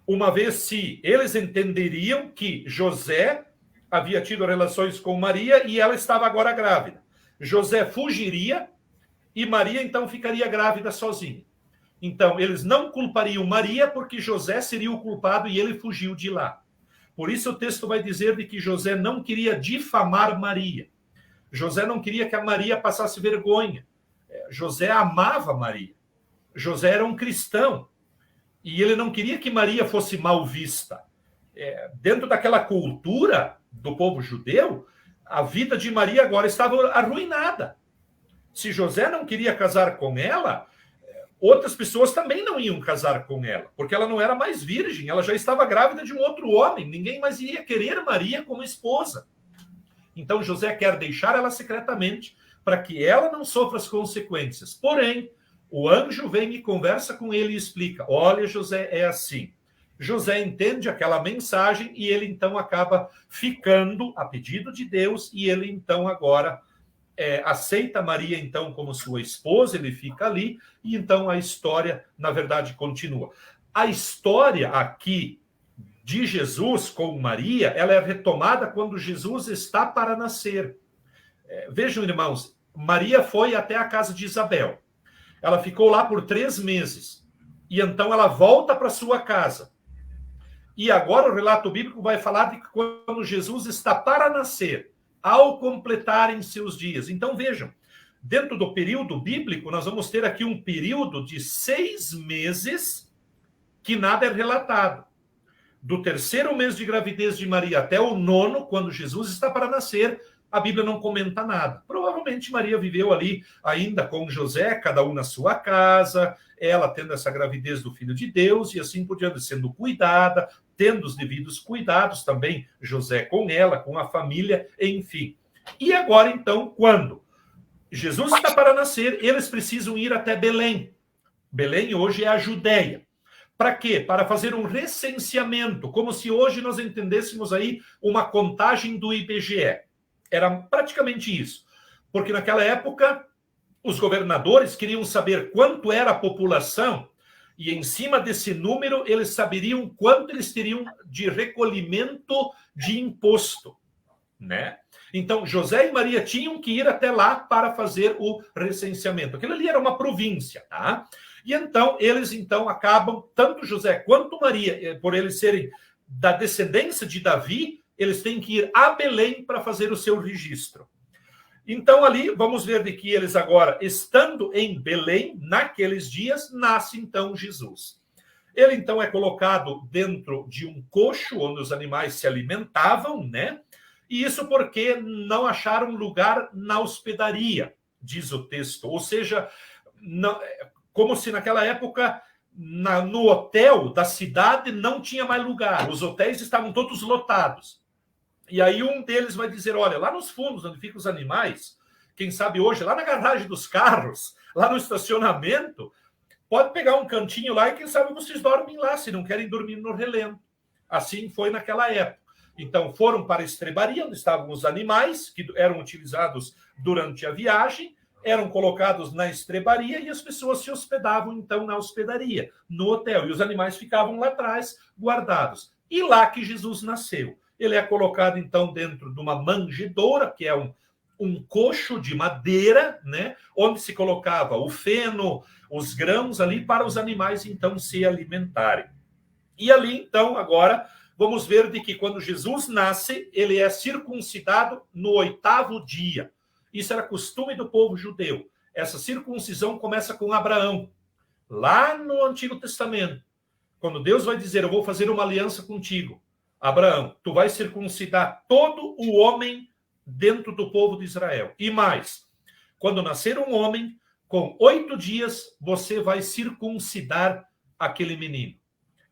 Uma vez se eles entenderiam que José havia tido relações com Maria e ela estava agora grávida. José fugiria e Maria então ficaria grávida sozinha. Então, eles não culpariam Maria porque José seria o culpado e ele fugiu de lá. Por isso o texto vai dizer de que José não queria difamar Maria. José não queria que a Maria passasse vergonha. José amava Maria. José era um cristão. E ele não queria que Maria fosse mal vista. Dentro daquela cultura do povo judeu, a vida de Maria agora estava arruinada. Se José não queria casar com ela, outras pessoas também não iam casar com ela, porque ela não era mais virgem, ela já estava grávida de um outro homem, ninguém mais iria querer Maria como esposa. Então José quer deixar ela secretamente para que ela não sofra as consequências. Porém, o anjo vem e conversa com ele e explica, olha, José, é assim. José entende aquela mensagem e ele então acaba ficando a pedido de Deus e ele então agora aceita Maria então como sua esposa, ele fica ali e então a história, na verdade, continua. A história aqui de Jesus com Maria, ela é retomada quando Jesus está para nascer. Vejam, irmãos, Maria foi até a casa de Isabel. Ela ficou lá por 3 meses. E então ela volta para sua casa. E agora o relato bíblico vai falar de que quando Jesus está para nascer, ao completarem seus dias. Então vejam, dentro do período bíblico, nós vamos ter aqui um período de 6 meses que nada é relatado. Do 3º mês de gravidez de Maria até o 9º, quando Jesus está para nascer, a Bíblia não comenta nada. Provavelmente Maria viveu ali ainda com José, cada um na sua casa, ela tendo essa gravidez do Filho de Deus e assim por diante, sendo cuidada, tendo os devidos cuidados também, José com ela, com a família, enfim. E agora, então, quando Jesus está para nascer, eles precisam ir até Belém. Belém hoje é a Judéia. Para quê? Para fazer um recenseamento, como se hoje nós entendêssemos aí uma contagem do IBGE. Era praticamente isso. Porque naquela época, os governadores queriam saber quanto era a população e em cima desse número eles saberiam quanto eles teriam de recolhimento de imposto, né? Então, José e Maria tinham que ir até lá para fazer o recenseamento. Aquilo ali era uma província, tá? E então, eles acabam, tanto José quanto Maria, por eles serem da descendência de Davi, eles têm que ir a Belém para fazer o seu registro. Então, ali, vamos ver de que eles agora, estando em Belém, naqueles dias, nasce então Jesus. Ele, então, é colocado dentro de um coxo, onde os animais se alimentavam, né? E isso porque não acharam lugar na hospedaria, diz o texto. Ou seja, não, como se naquela época, no hotel da cidade, não tinha mais lugar. Os hotéis estavam todos lotados. E aí um deles vai dizer, olha, lá nos fundos, onde ficam os animais, quem sabe hoje, lá na garagem dos carros, lá no estacionamento, pode pegar um cantinho lá e quem sabe vocês dormem lá, se não querem dormir no relento. Assim foi naquela época. Então, foram para a estrebaria, onde estavam os animais, que eram utilizados durante a viagem, eram colocados na estrebaria e as pessoas se hospedavam, então, na hospedaria, no hotel. E os animais ficavam lá atrás, guardados. E lá que Jesus nasceu. Ele é colocado, então, dentro de uma manjedoura, que é um coxo de madeira, né, onde se colocava o feno, os grãos ali, para os animais, então, se alimentarem. E ali, então, agora, vamos ver de que quando Jesus nasce, ele é circuncidado no 8º dia. Isso era costume do povo judeu. Essa circuncisão começa com Abraão, lá no Antigo Testamento. Quando Deus vai dizer, eu vou fazer uma aliança contigo, Abraão, tu vais circuncidar todo o homem dentro do povo de Israel. E mais, quando nascer um homem, com 8 dias, você vai circuncidar aquele menino.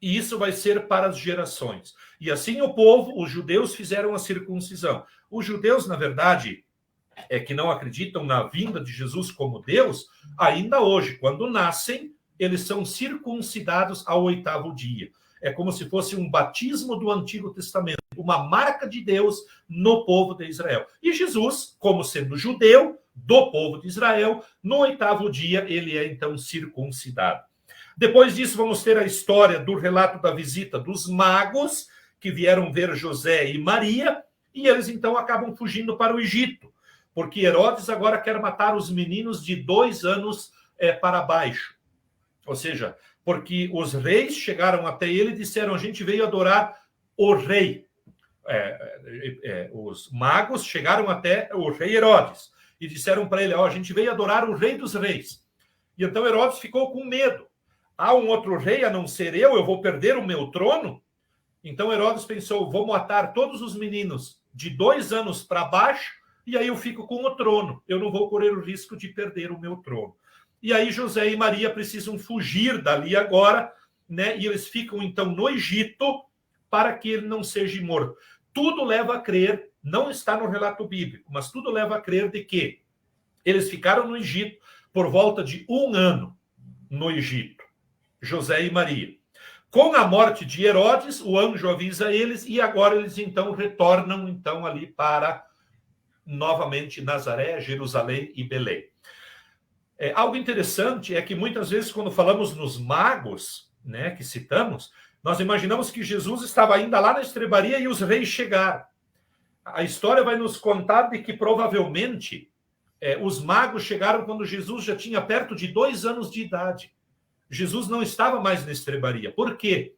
E isso vai ser para as gerações. E assim o povo, os judeus, fizeram a circuncisão. Os judeus, na verdade, que não acreditam na vinda de Jesus como Deus, ainda hoje, quando nascem, eles são circuncidados ao 8º dia. É como se fosse um batismo do Antigo Testamento, uma marca de Deus no povo de Israel. E Jesus, como sendo judeu do povo de Israel, no 8º dia ele é então circuncidado. Depois disso, vamos ter a história do relato da visita dos magos, que vieram ver José e Maria, e eles então acabam fugindo para o Egito, porque Herodes agora quer matar os meninos de 2 anos para baixo. Ou seja, porque os reis chegaram até ele e disseram, a gente veio adorar o rei. Os magos chegaram até o rei Herodes e disseram para ele, a gente veio adorar o rei dos reis. E então Herodes ficou com medo. Há um outro rei a não ser eu vou perder o meu trono? Então Herodes pensou, vou matar todos os meninos de 2 anos para baixo e aí eu fico com o trono. Eu não vou correr o risco de perder o meu trono. E aí José e Maria precisam fugir dali agora, né? E eles ficam então no Egito para que ele não seja morto. Tudo leva a crer, não está no relato bíblico, mas tudo leva a crer de que eles ficaram no Egito por volta de 1 ano no Egito, José e Maria. Com a morte de Herodes, o anjo avisa eles e agora eles então retornam então ali para novamente Nazaré, Jerusalém e Belém. Algo interessante é que muitas vezes quando falamos nos magos, né, que citamos, nós imaginamos que Jesus estava ainda lá na estrebaria e os reis chegaram. A história vai nos contar de que provavelmente os magos chegaram quando Jesus já tinha perto de 2 anos de idade. Jesus não estava mais na estrebaria. Por quê?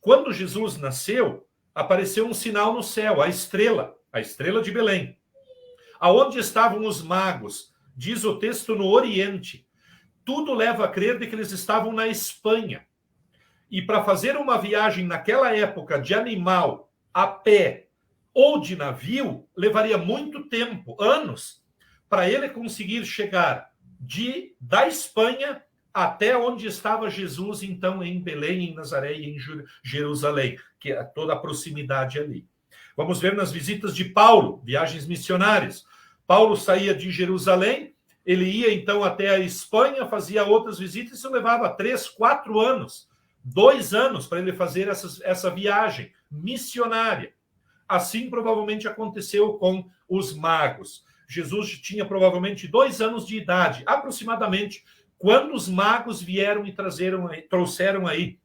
Quando Jesus nasceu, apareceu um sinal no céu, a estrela de Belém. Aonde estavam os magos? Diz o texto no Oriente. Tudo leva a crer de que eles estavam na Espanha. E para fazer uma viagem naquela época de animal, a pé, ou de navio, levaria muito tempo, anos, para ele conseguir chegar da Espanha até onde estava Jesus, então, em Belém, em Nazaré e em Jerusalém, que é toda a proximidade ali. Vamos ver nas visitas de Paulo, viagens missionárias. Paulo saía de Jerusalém, ele ia então até a Espanha, fazia outras visitas, isso levava 3, 4 anos, 2 anos para ele fazer essa viagem missionária. Assim provavelmente aconteceu com os magos. Jesus tinha provavelmente 2 anos de idade, aproximadamente, quando os magos vieram e trouxeram aí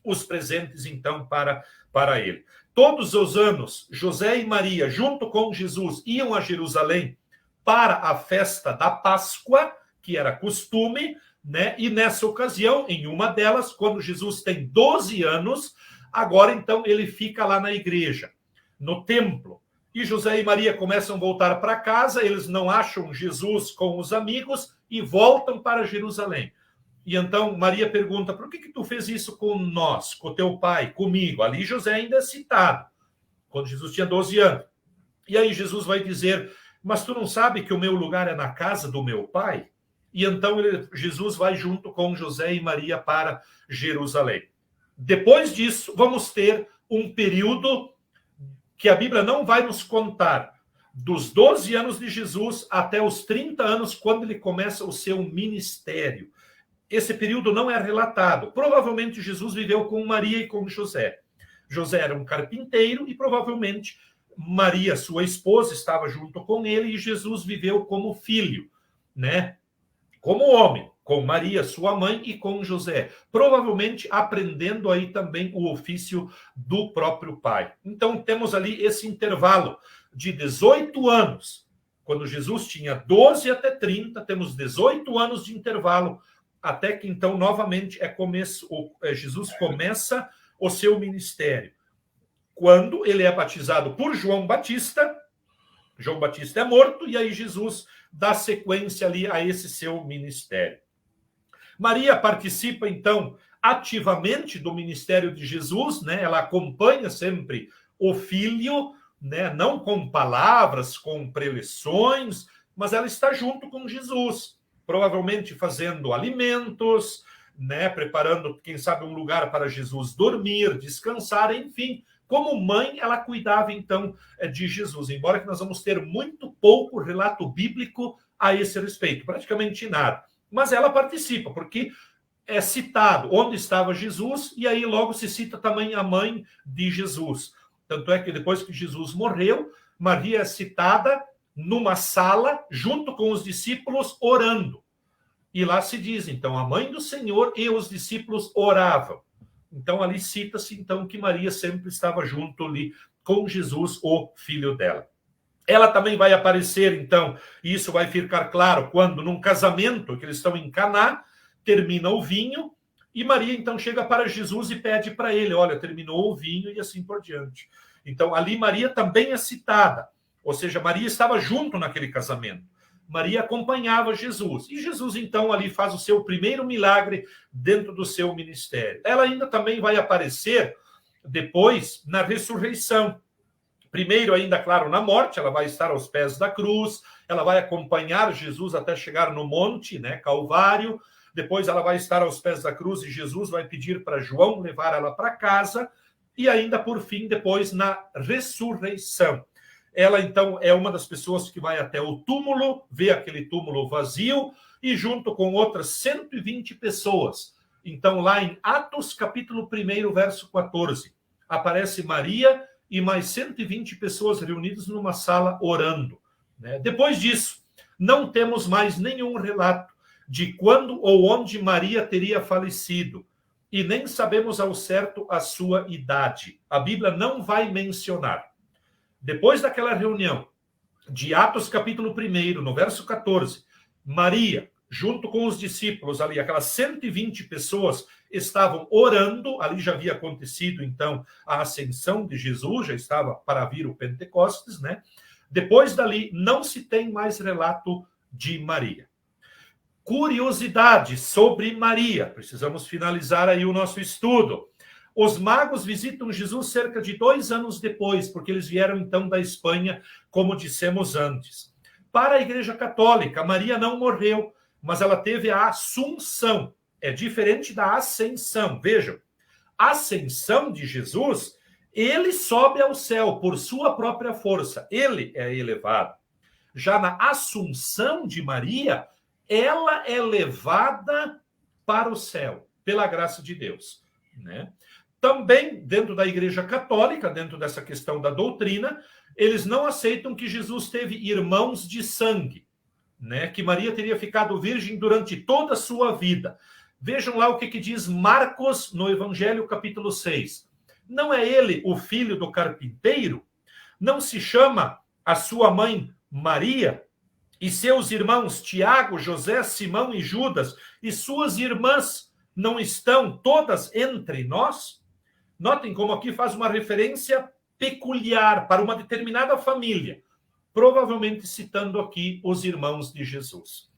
os presentes, então, para ele. Todos os anos, José e Maria, junto com Jesus, iam a Jerusalém para a festa da Páscoa, que era costume, né? E nessa ocasião, em uma delas, quando Jesus tem 12 anos, agora, então, ele fica lá na igreja, no templo. E José e Maria começam a voltar para casa, eles não acham Jesus com os amigos e voltam para Jerusalém. E então Maria pergunta, por que tu fez isso com nós, com teu pai, comigo? Ali José ainda é citado, quando Jesus tinha 12 anos. E aí Jesus vai dizer, mas tu não sabe que o meu lugar é na casa do meu pai? E então Jesus vai junto com José e Maria para Jerusalém. Depois disso, vamos ter um período que a Bíblia não vai nos contar, dos 12 anos de Jesus até os 30 anos, quando ele começa o seu ministério. Esse período não é relatado. Provavelmente Jesus viveu com Maria e com José. José era um carpinteiro e provavelmente Maria, sua esposa, estava junto com ele e Jesus viveu como filho, né? Como homem, com Maria, sua mãe, e com José. Provavelmente aprendendo aí também o ofício do próprio pai. Então temos ali esse intervalo de 18 anos. Quando Jesus tinha 12 até 30, temos 18 anos de intervalo, até que então novamente Jesus começa o seu ministério. Quando ele é batizado por João Batista é morto, e aí Jesus dá sequência ali a esse seu ministério. Maria participa, então, ativamente do ministério de Jesus, né? Ela acompanha sempre o filho, né? Não com palavras, com preleções, mas ela está junto com Jesus, provavelmente fazendo alimentos, né? Preparando, quem sabe, um lugar para Jesus dormir, descansar, enfim. Como mãe, ela cuidava, então, de Jesus, embora que nós vamos ter muito pouco relato bíblico a esse respeito, praticamente nada. Mas ela participa, porque é citado onde estava Jesus, e aí logo se cita também a mãe de Jesus. Tanto é que depois que Jesus morreu, Maria é citada numa sala, junto com os discípulos, orando. E lá se diz, então, a mãe do Senhor e os discípulos oravam. Então, ali cita-se, então, que Maria sempre estava junto ali com Jesus, o filho dela. Ela também vai aparecer, então, e isso vai ficar claro quando, num casamento, que eles estão em Caná, termina o vinho, e Maria, então, chega para Jesus e pede para ele, olha, terminou o vinho e assim por diante. Então, ali Maria também é citada, ou seja, Maria estava junto naquele casamento. Maria acompanhava Jesus. E Jesus, então, ali faz o seu primeiro milagre dentro do seu ministério. Ela ainda também vai aparecer depois na ressurreição. Primeiro, ainda, claro, na morte, ela vai estar aos pés da cruz, ela vai acompanhar Jesus até chegar no monte, né, Calvário. Depois ela vai estar aos pés da cruz e Jesus vai pedir para João levar ela para casa. E ainda, por fim, depois na ressurreição. Ela, então, é uma das pessoas que vai até o túmulo, vê aquele túmulo vazio, e junto com outras 120 pessoas. Então, lá em Atos, capítulo 1, verso 14, aparece Maria e mais 120 pessoas reunidas numa sala orando, né? Depois disso, não temos mais nenhum relato de quando ou onde Maria teria falecido, e nem sabemos ao certo a sua idade. A Bíblia não vai mencionar. Depois daquela reunião de Atos capítulo 1, no verso 14, Maria, junto com os discípulos ali, aquelas 120 pessoas estavam orando, ali já havia acontecido, então, a ascensão de Jesus, já estava para vir o Pentecostes, né? Depois dali, não se tem mais relato de Maria. Curiosidade sobre Maria, precisamos finalizar aí o nosso estudo. Os magos visitam Jesus cerca de 2 anos depois, porque eles vieram então da Espanha, como dissemos antes. Para a Igreja Católica, Maria não morreu, mas ela teve a Assunção. É diferente da Ascensão. Vejam, a ascensão de Jesus, ele sobe ao céu por sua própria força. Ele é elevado. Já na Assunção de Maria, ela é levada para o céu, pela graça de Deus, né? Também, dentro da Igreja Católica, dentro dessa questão da doutrina, eles não aceitam que Jesus teve irmãos de sangue, né? Que Maria teria ficado virgem durante toda a sua vida. Vejam lá o que diz Marcos no Evangelho, capítulo 6. Não é ele o filho do carpinteiro? Não se chama a sua mãe Maria? E seus irmãos Tiago, José, Simão e Judas, e suas irmãs não estão todas entre nós? Notem como aqui faz uma referência peculiar para uma determinada família, provavelmente citando aqui os irmãos de Jesus.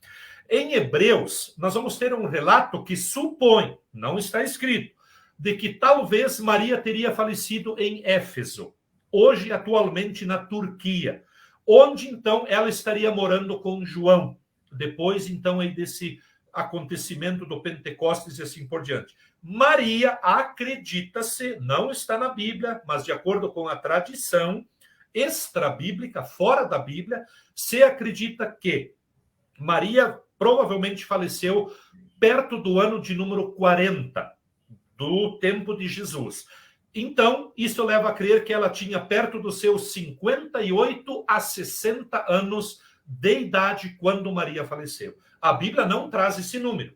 Em Hebreus, nós vamos ter um relato que supõe, não está escrito, de que talvez Maria teria falecido em Éfeso, hoje atualmente na Turquia, onde então ela estaria morando com João, depois então aí desse acontecimento do Pentecostes e assim por diante. Maria, acredita-se, não está na Bíblia, mas de acordo com a tradição extra-bíblica, fora da Bíblia, se acredita que Maria provavelmente faleceu perto do ano de número 40, do tempo de Jesus. Então, isso leva a crer que ela tinha perto dos seus 58 a 60 anos de idade quando Maria faleceu. A Bíblia não traz esse número.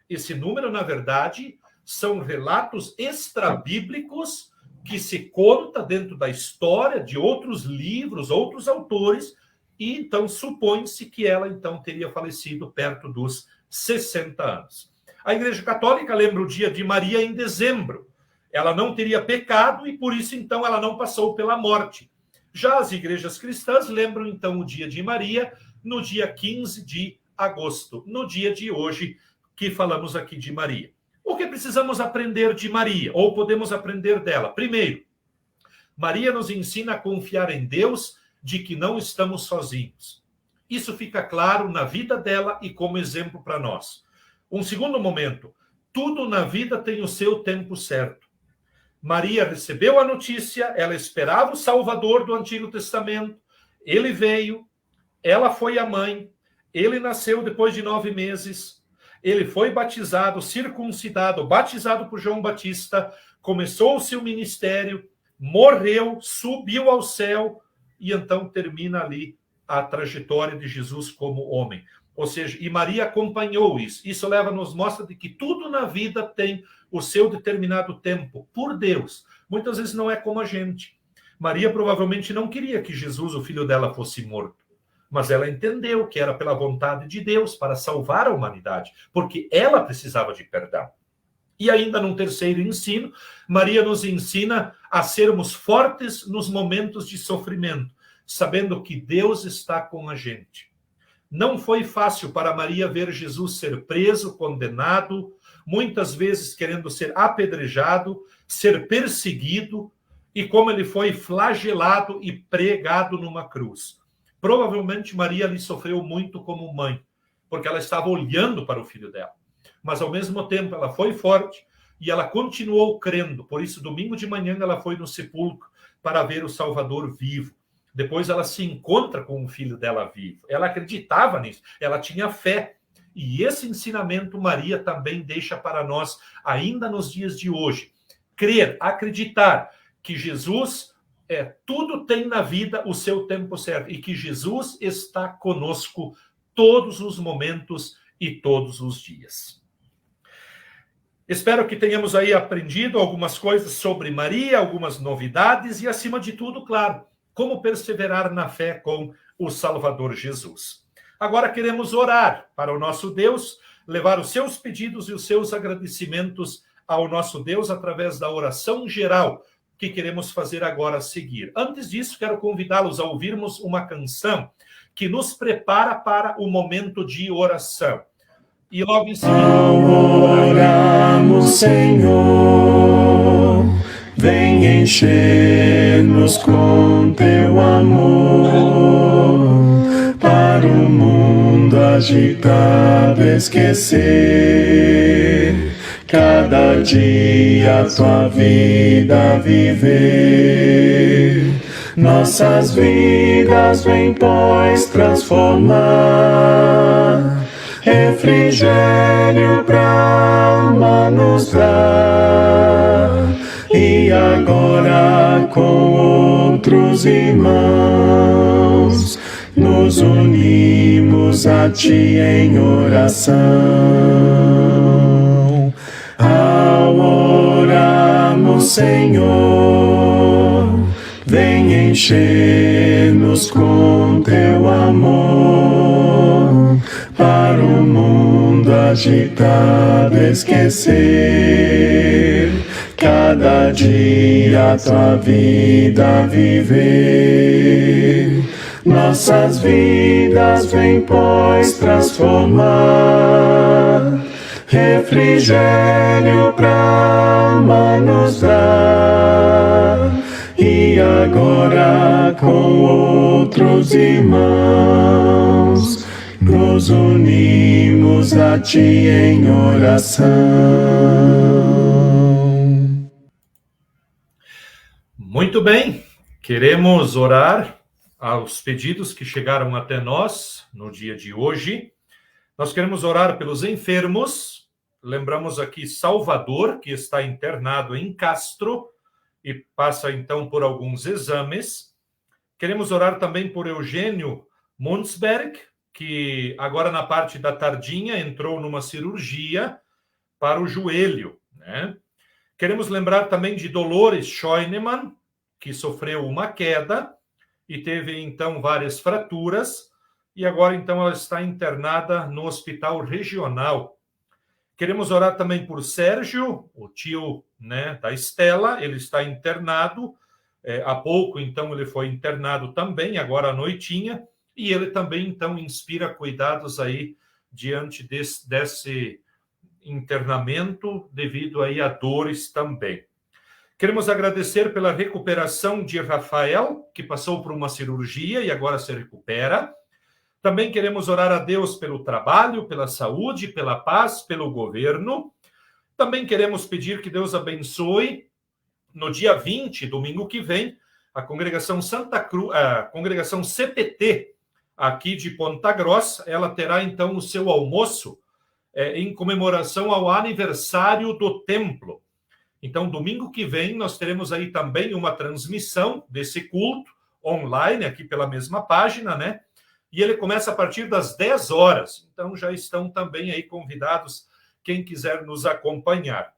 Esse número, na verdade, são relatos extrabíblicos que se conta dentro da história de outros livros, outros autores, e então supõe-se que ela então teria falecido perto dos 60 anos. A Igreja Católica lembra o dia de Maria em dezembro. Ela não teria pecado e por isso então ela não passou pela morte. Já as igrejas cristãs lembram então o dia de Maria no dia 15 de agosto, no dia de hoje que falamos aqui de Maria. O que precisamos aprender de Maria, ou podemos aprender dela? Primeiro, Maria nos ensina a confiar em Deus, de que não estamos sozinhos. Isso fica claro na vida dela e como exemplo para nós. Um segundo momento, tudo na vida tem o seu tempo certo. Maria recebeu a notícia, ela esperava o Salvador do Antigo Testamento, ele veio, ela foi a mãe, ele nasceu depois de 9 meses, ele foi batizado, circuncidado, batizado por João Batista, começou o seu ministério, morreu, subiu ao céu e então termina ali a trajetória de Jesus como homem. Ou seja, e Maria acompanhou isso. Isso nos mostra de que tudo na vida tem o seu determinado tempo, por Deus. Muitas vezes não é como a gente. Maria provavelmente não queria que Jesus, o filho dela, fosse morto. Mas ela entendeu que era pela vontade de Deus para salvar a humanidade, porque ela precisava de perdão. E ainda num terceiro ensino, Maria nos ensina a sermos fortes nos momentos de sofrimento, sabendo que Deus está com a gente. Não foi fácil para Maria ver Jesus ser preso, condenado, muitas vezes querendo ser apedrejado, ser perseguido, e como ele foi flagelado e pregado numa cruz. Provavelmente Maria ali sofreu muito como mãe, porque ela estava olhando para o filho dela. Mas ao mesmo tempo ela foi forte e ela continuou crendo. Por isso, domingo de manhã ela foi no sepulcro para ver o Salvador vivo. Depois ela se encontra com o filho dela vivo. Ela acreditava nisso, ela tinha fé. E esse ensinamento Maria também deixa para nós, ainda nos dias de hoje. Crer, acreditar que Jesus, tudo tem na vida o seu tempo certo. E que Jesus está conosco todos os momentos e todos os dias. Espero que tenhamos aí aprendido algumas coisas sobre Maria, algumas novidades e, acima de tudo, claro, como perseverar na fé com o Salvador Jesus. Agora queremos orar para o nosso Deus, levar os seus pedidos e os seus agradecimentos ao nosso Deus através da oração geral que queremos fazer agora a seguir. Antes disso, quero convidá-los a ouvirmos uma canção que nos prepara para o momento de oração. E logo em seguida... Oramos, Senhor, vem encher-nos com teu amor, para o mundo agitado esquecer, cada dia tua vida viver. Nossas vidas vem, pois, transformar, refrigério pra alma nos dar. E agora com outros irmãos nos unimos a ti em oração. Ao orarmos, Senhor, vem encher-nos com teu amor, para o mundo agitado esquecer, cada dia a tua vida viver. Nossas vidas vem, pois, transformar, refrigério pra alma nos dar. E agora com outros irmãos nos unimos a ti em oração. Muito bem, queremos orar aos pedidos que chegaram até nós no dia de hoje. Nós queremos orar pelos enfermos. Lembramos aqui Salvador, que está internado em Castro e passa então por alguns exames. Queremos orar também por Eugênio Munzberg, que agora na parte da tardinha entrou numa cirurgia para o joelho, né? Queremos lembrar também de Dolores Scheunemann, que sofreu uma queda e teve então várias fraturas, e agora então ela está internada no hospital regional. Queremos orar também por Sérgio, o tio, né, da Estela. Ele está internado, há pouco então ele foi internado também, agora à noitinha, e ele também então inspira cuidados aí diante desse internamento devido aí a dores também. Queremos agradecer pela recuperação de Rafael, que passou por uma cirurgia e agora se recupera. Também queremos orar a Deus pelo trabalho, pela saúde, pela paz, pelo governo. Também queremos pedir que Deus abençoe, no dia 20, domingo que vem, a congregação Santa Cruz, a congregação CPT, aqui de Ponta Grossa. Ela terá então o seu almoço em comemoração ao aniversário do templo. Então, domingo que vem, nós teremos aí também uma transmissão desse culto online, aqui pela mesma página, né? E ele começa a partir das 10 horas. Então, já estão também aí convidados quem quiser nos acompanhar.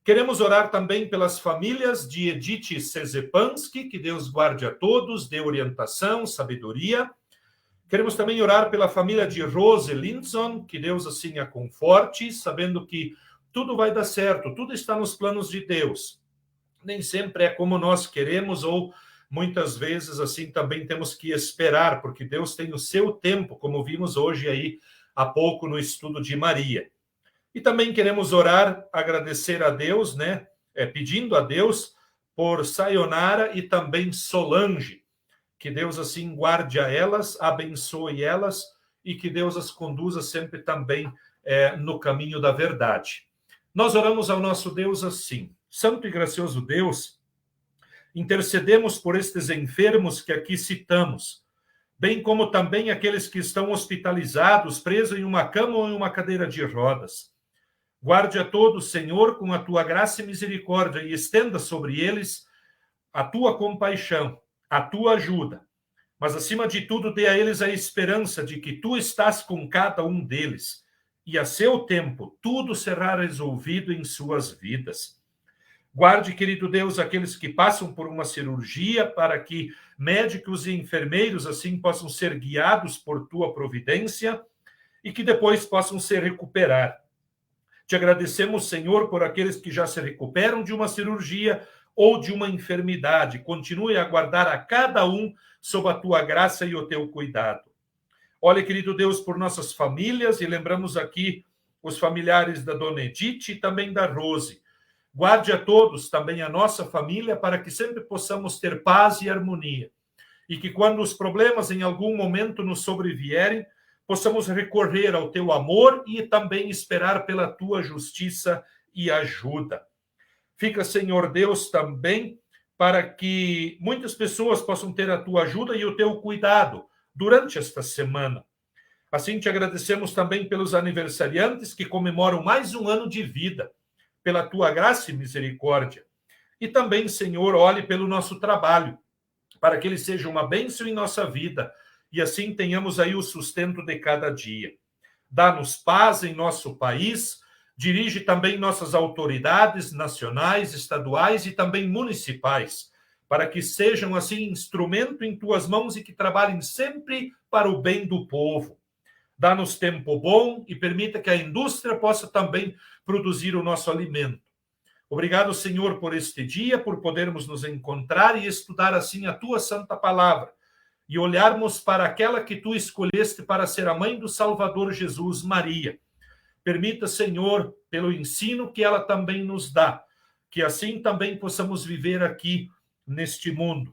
Queremos orar também pelas famílias de Edith Sezepansky, que Deus guarde a todos, dê orientação, sabedoria. Queremos também orar pela família de Rose Lindson, que Deus assim a conforte, sabendo que tudo vai dar certo, tudo está nos planos de Deus. Nem sempre é como nós queremos, ou muitas vezes assim também temos que esperar, porque Deus tem o seu tempo, como vimos hoje aí há pouco no estudo de Maria. E também queremos orar, agradecer a Deus, né? Pedindo a Deus por Sayonara e também Solange. Que Deus assim guarde a elas, abençoe elas e que Deus as conduza sempre também no caminho da verdade. Nós oramos ao nosso Deus assim: Santo e gracioso Deus, intercedemos por estes enfermos que aqui citamos, bem como também aqueles que estão hospitalizados, presos em uma cama ou em uma cadeira de rodas. Guarde a todos, Senhor, com a tua graça e misericórdia, e estenda sobre eles a tua compaixão, a tua ajuda. Mas, acima de tudo, dê a eles a esperança de que tu estás com cada um deles, e a seu tempo tudo será resolvido em suas vidas. Guarde, querido Deus, aqueles que passam por uma cirurgia, para que médicos e enfermeiros assim possam ser guiados por tua providência e que depois possam se recuperar. Te agradecemos, Senhor, por aqueles que já se recuperam de uma cirurgia ou de uma enfermidade. Continue a guardar a cada um sob a tua graça e o teu cuidado. Olha, querido Deus, por nossas famílias, e lembramos aqui os familiares da Dona Edith e também da Rose. Guarde a todos, também a nossa família, para que sempre possamos ter paz e harmonia. E que quando os problemas em algum momento nos sobrevierem, possamos recorrer ao teu amor e também esperar pela tua justiça e ajuda. Fica, Senhor Deus, também para que muitas pessoas possam ter a tua ajuda e o teu cuidado durante esta semana. Assim te agradecemos também pelos aniversariantes que comemoram mais um ano de vida, pela tua graça e misericórdia. E também, Senhor, olhe pelo nosso trabalho, para que ele seja uma bênção em nossa vida, e assim tenhamos aí o sustento de cada dia. Dá-nos paz em nosso país, dirige também nossas autoridades nacionais, estaduais e também municipais, para que sejam, assim, instrumento em tuas mãos e que trabalhem sempre para o bem do povo. Dá-nos tempo bom e permita que a indústria possa também produzir o nosso alimento. Obrigado, Senhor, por este dia, por podermos nos encontrar e estudar assim a tua santa palavra e olharmos para aquela que tu escolheste para ser a mãe do Salvador Jesus, Maria. Permita, Senhor, pelo ensino que ela também nos dá, que assim também possamos viver aqui neste mundo,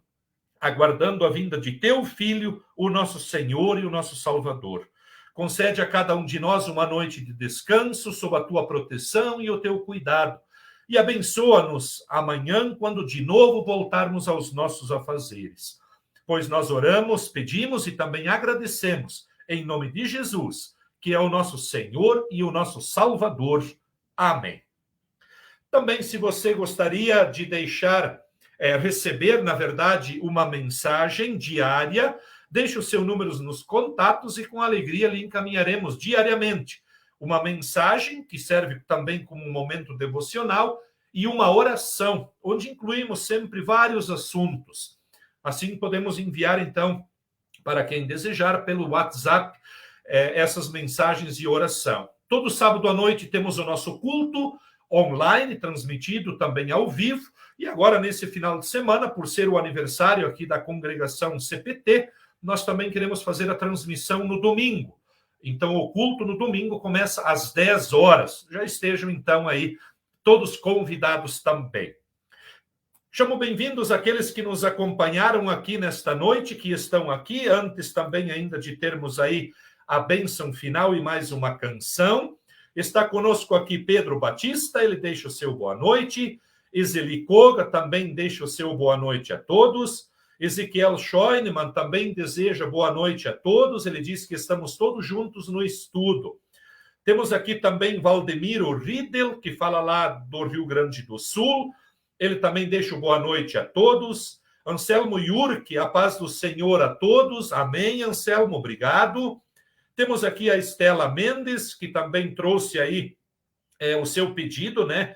aguardando a vinda de teu Filho, o nosso Senhor e o nosso Salvador. Concede a cada um de nós uma noite de descanso sob a tua proteção e o teu cuidado. E abençoa-nos amanhã, quando de novo voltarmos aos nossos afazeres. Pois nós oramos, pedimos e também agradecemos, em nome de Jesus, que é o nosso Senhor e o nosso Salvador. Amém. Também, se você gostaria de receber, na verdade, uma mensagem diária, deixe o seu número nos contatos e com alegria lhe encaminharemos diariamente uma mensagem que serve também como um momento devocional e uma oração, onde incluímos sempre vários assuntos. Assim podemos enviar, então, para quem desejar, pelo WhatsApp, essas mensagens de oração. Todo sábado à noite temos o nosso culto online, transmitido também ao vivo, e agora, nesse final de semana, por ser o aniversário aqui da congregação CPT, nós também queremos fazer a transmissão no domingo. Então, o culto no domingo começa às 10 horas. Já estejam, então, aí todos convidados também. Chamo bem-vindos aqueles que nos acompanharam aqui nesta noite, que estão aqui, antes também ainda de termos aí a bênção final e mais uma canção. Está conosco aqui Pedro Batista, ele deixa o seu boa noite. Ezeli Koga também deixa o seu boa noite a todos. Ezequiel Scheunemann também deseja boa noite a todos. Ele diz que estamos todos juntos no estudo. Temos aqui também Valdemiro Riedel, que fala lá do Rio Grande do Sul. Ele também deixa o boa noite a todos. Anselmo Yurk, a paz do Senhor a todos. Amém, Anselmo, obrigado. Temos aqui a Estela Mendes, que também trouxe aí o seu pedido, né?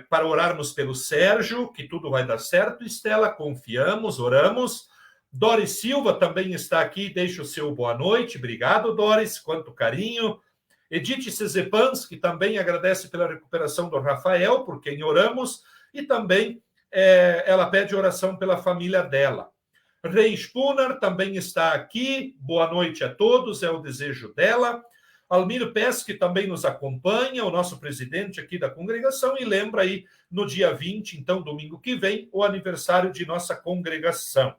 Para orarmos pelo Sérgio, que tudo vai dar certo. Estela, confiamos, oramos. Doris Silva também está aqui, deixa o seu boa noite. Obrigado, Doris, quanto carinho. Edith Cezepans, que também agradece pela recuperação do Rafael, por quem oramos. E também ela pede oração pela família dela. Rei Spunar também está aqui. Boa noite a todos, é o desejo dela. Almiro Pesce também nos acompanha, o nosso presidente aqui da congregação, e lembra aí, no dia 20, então, domingo que vem, o aniversário de nossa congregação.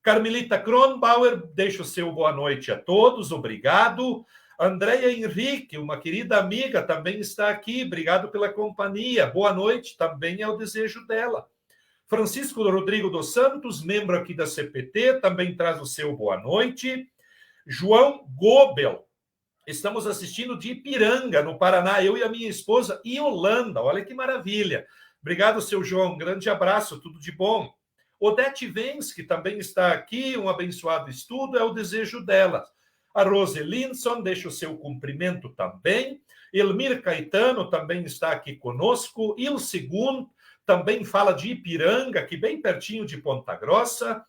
Carmelita Kronbauer, deixa o seu boa noite a todos, obrigado. Andréia Henrique, uma querida amiga, também está aqui, obrigado pela companhia, boa noite, também é o desejo dela. Francisco Rodrigo dos Santos, membro aqui da CPT, também traz o seu boa noite. João Gobel, estamos assistindo de Ipiranga, no Paraná, eu e a minha esposa, e Holanda. Olha que maravilha. Obrigado, seu João. Um grande abraço, tudo de bom. Odete Vens, que também está aqui, um abençoado estudo, é o desejo dela. A Rose Linson deixa o seu cumprimento também. Elmir Caetano também está aqui conosco. Il Segundo também fala de Ipiranga, que bem pertinho de Ponta Grossa.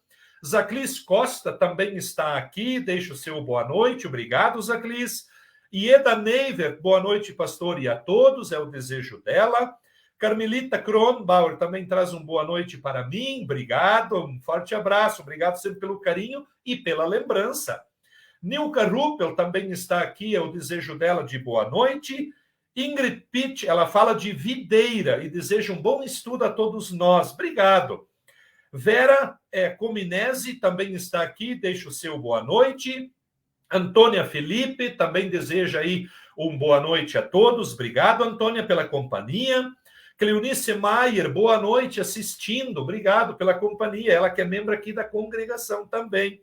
Zaclis Costa também está aqui, deixa o seu boa noite, obrigado, Zaclis. Ieda Neiver, boa noite, pastor, e a todos, é o desejo dela. Carmelita Kronbauer também traz um boa noite para mim, obrigado, um forte abraço, obrigado sempre pelo carinho e pela lembrança. Nilka Ruppel também está aqui, é o desejo dela de boa noite. Ingrid Pitt, ela fala de videira e deseja um bom estudo a todos nós. Obrigado. Vera Cominese também está aqui, deixa o seu boa noite. Antônia Felipe também deseja aí um boa noite a todos. Obrigado, Antônia, pela companhia. Cleonice Maier, boa noite assistindo. Obrigado pela companhia. Ela que é membro aqui da congregação também.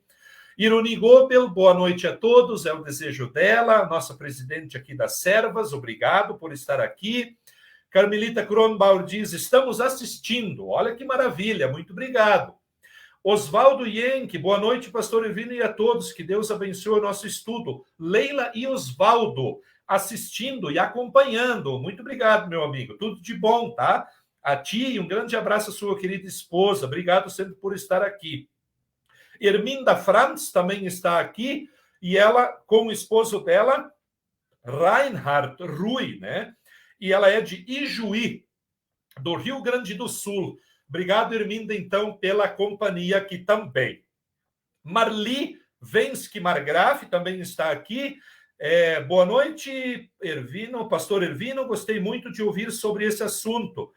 Ironi Gobel, boa noite a todos, é o desejo dela, nossa presidente aqui das Servas, obrigado por estar aqui. Carmelita Kronbauer diz, estamos assistindo, olha que maravilha, muito obrigado. Oswaldo Yenck, boa noite, pastor Ervino e a todos, que Deus abençoe o nosso estudo. Leila e Oswaldo, assistindo e acompanhando, muito obrigado, meu amigo, tudo de bom, tá? A ti, um grande abraço à sua querida esposa, obrigado sempre por estar aqui. Erminda Franz também está aqui, e ela, com o esposo dela, Reinhard Rui, né? E ela é de Ijuí, do Rio Grande do Sul. Obrigado, Erminda, então, pela companhia aqui também. Marli Vensky Margraf também está aqui. Boa noite, Ervino, pastor Ervino, gostei muito de ouvir sobre esse assunto,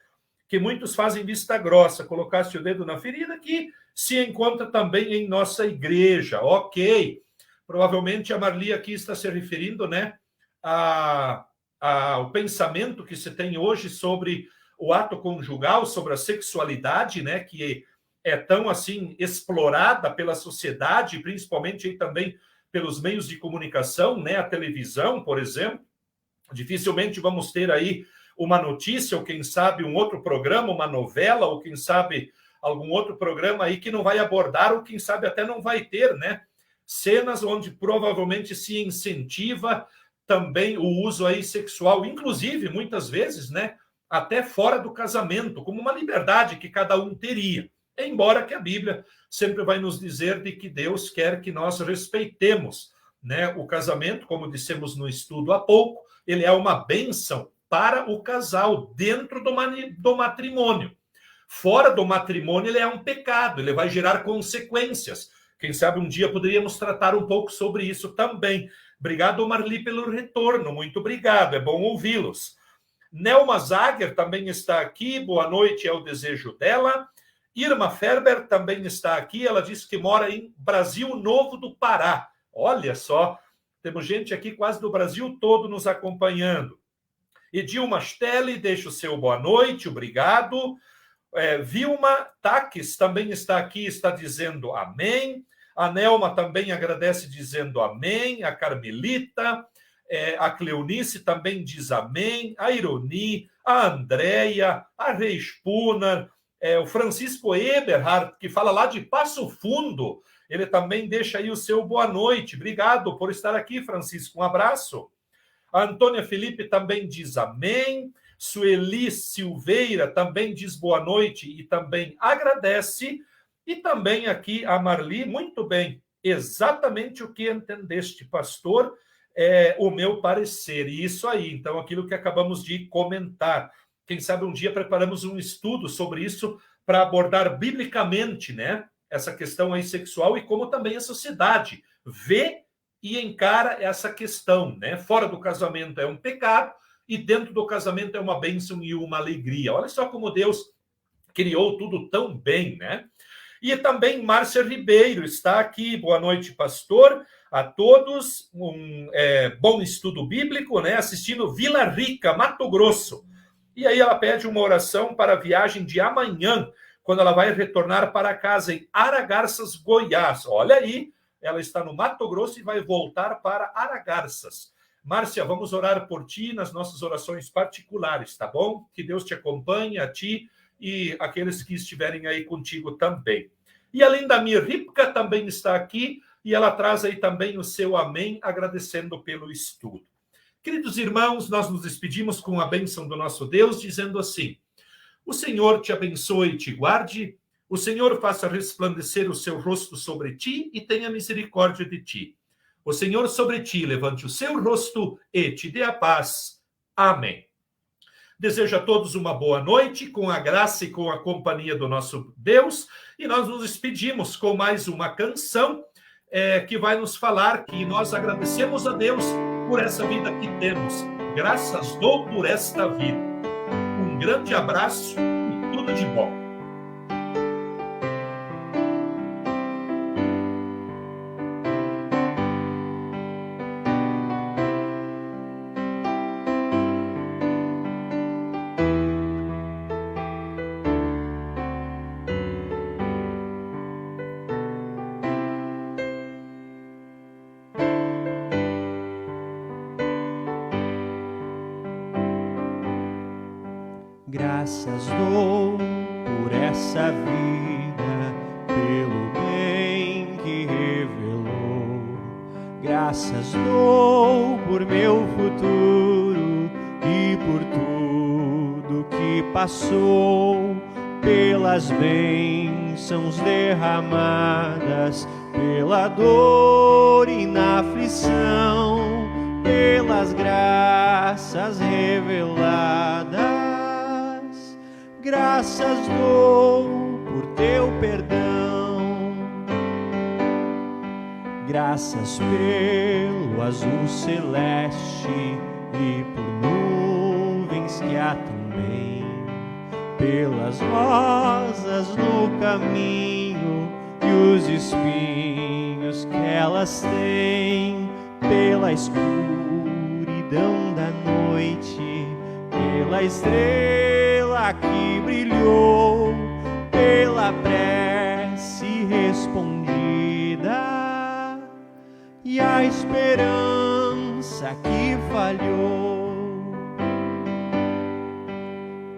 que muitos fazem vista grossa, colocaste o dedo na ferida, que se encontra também em nossa igreja. Ok. Provavelmente a Marli aqui está se referindo, né, ao pensamento que se tem hoje sobre o ato conjugal, sobre a sexualidade, né, que é tão, assim, explorada pela sociedade, principalmente aí também pelos meios de comunicação, né, a televisão, por exemplo. Dificilmente vamos ter aí uma notícia, ou quem sabe um outro programa, uma novela, ou quem sabe algum outro programa aí que não vai abordar, ou quem sabe até não vai ter, né? Cenas onde provavelmente se incentiva também o uso aí sexual, inclusive, muitas vezes, né? Até fora do casamento, como uma liberdade que cada um teria. Embora que a Bíblia sempre vai nos dizer de que Deus quer que nós respeitemos, né? O casamento, como dissemos no estudo há pouco, ele é uma bênção para o casal dentro do matrimônio. Fora do matrimônio, ele é um pecado, ele vai gerar consequências. Quem sabe um dia poderíamos tratar um pouco sobre isso também. Obrigado, Marli, pelo retorno. Muito obrigado, é bom ouvi-los. Nelma Zager também está aqui, boa noite, é o desejo dela. Irma Ferber também está aqui, ela diz que mora em Brasil Novo do Pará. Olha só, temos gente aqui quase do Brasil todo nos acompanhando. Edilma Stelli, deixa o seu boa noite, obrigado. Vilma Taques também está aqui, está dizendo amém. A Nelma também agradece dizendo amém. A Carmelita, a Cleonice também diz amém. A Ironi, a Andréia, a Reis Punar, o Francisco Eberhard, que fala lá de Passo Fundo, ele também deixa aí o seu boa noite. Obrigado por estar aqui, Francisco, um abraço. A Antônia Felipe também diz amém. Sueli Silveira também diz boa noite e também agradece. E também aqui a Marli, muito bem, exatamente o que entendeste, pastor, é o meu parecer. E isso aí, então, aquilo que acabamos de comentar. Quem sabe um dia preparamos um estudo sobre isso para abordar biblicamente, né, essa questão aí sexual e como também a sociedade vê e encara essa questão, né? Fora do casamento é um pecado e dentro do casamento é uma bênção e uma alegria. Olha só como Deus criou tudo tão bem, né? E também Márcia Ribeiro está aqui. Boa noite, pastor, a todos. Bom estudo bíblico, né? Assistindo Vila Rica, Mato Grosso. E aí ela pede uma oração para a viagem de amanhã, quando ela vai retornar para casa em Aragarças, Goiás. Olha aí, ela está no Mato Grosso e vai voltar para Aragarças. Márcia, vamos orar por ti nas nossas orações particulares, tá bom? Que Deus te acompanhe, a ti e aqueles que estiverem aí contigo também. E além da minha Ripka também está aqui e ela traz aí também o seu amém, agradecendo pelo estudo. Queridos irmãos, nós nos despedimos com a bênção do nosso Deus, dizendo assim: o Senhor te abençoe e te guarde, o Senhor faça resplandecer o seu rosto sobre ti e tenha misericórdia de ti. O Senhor sobre ti levante o seu rosto e te dê a paz. Amém. Desejo a todos uma boa noite, com a graça e com a companhia do nosso Deus, e nós nos despedimos com mais uma canção que vai nos falar que nós agradecemos a Deus por essa vida que temos. Graças dou por esta vida. Um grande abraço e tudo de bom. Graças dou por essa vida, pelo bem que revelou. Graças dou por meu futuro e por tudo que passou, pelas bênçãos derramadas, pela dor e na aflição, pelas graças reveladas. Graças dou por teu perdão, graças pelo azul celeste e por nuvens que há também, pelas rosas no caminho e os espinhos que elas têm, pela escuridão da noite, pela estrela que brilhou, pela prece respondida e a esperança que falhou,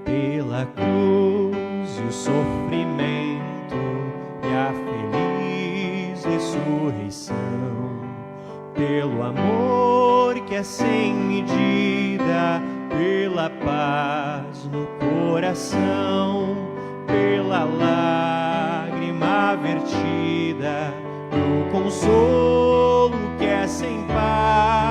pela cruz e o sofrimento e a feliz ressurreição, pelo amor que é sem medida, pela paz no coração, pela lágrima vertida, no consolo que é sem par.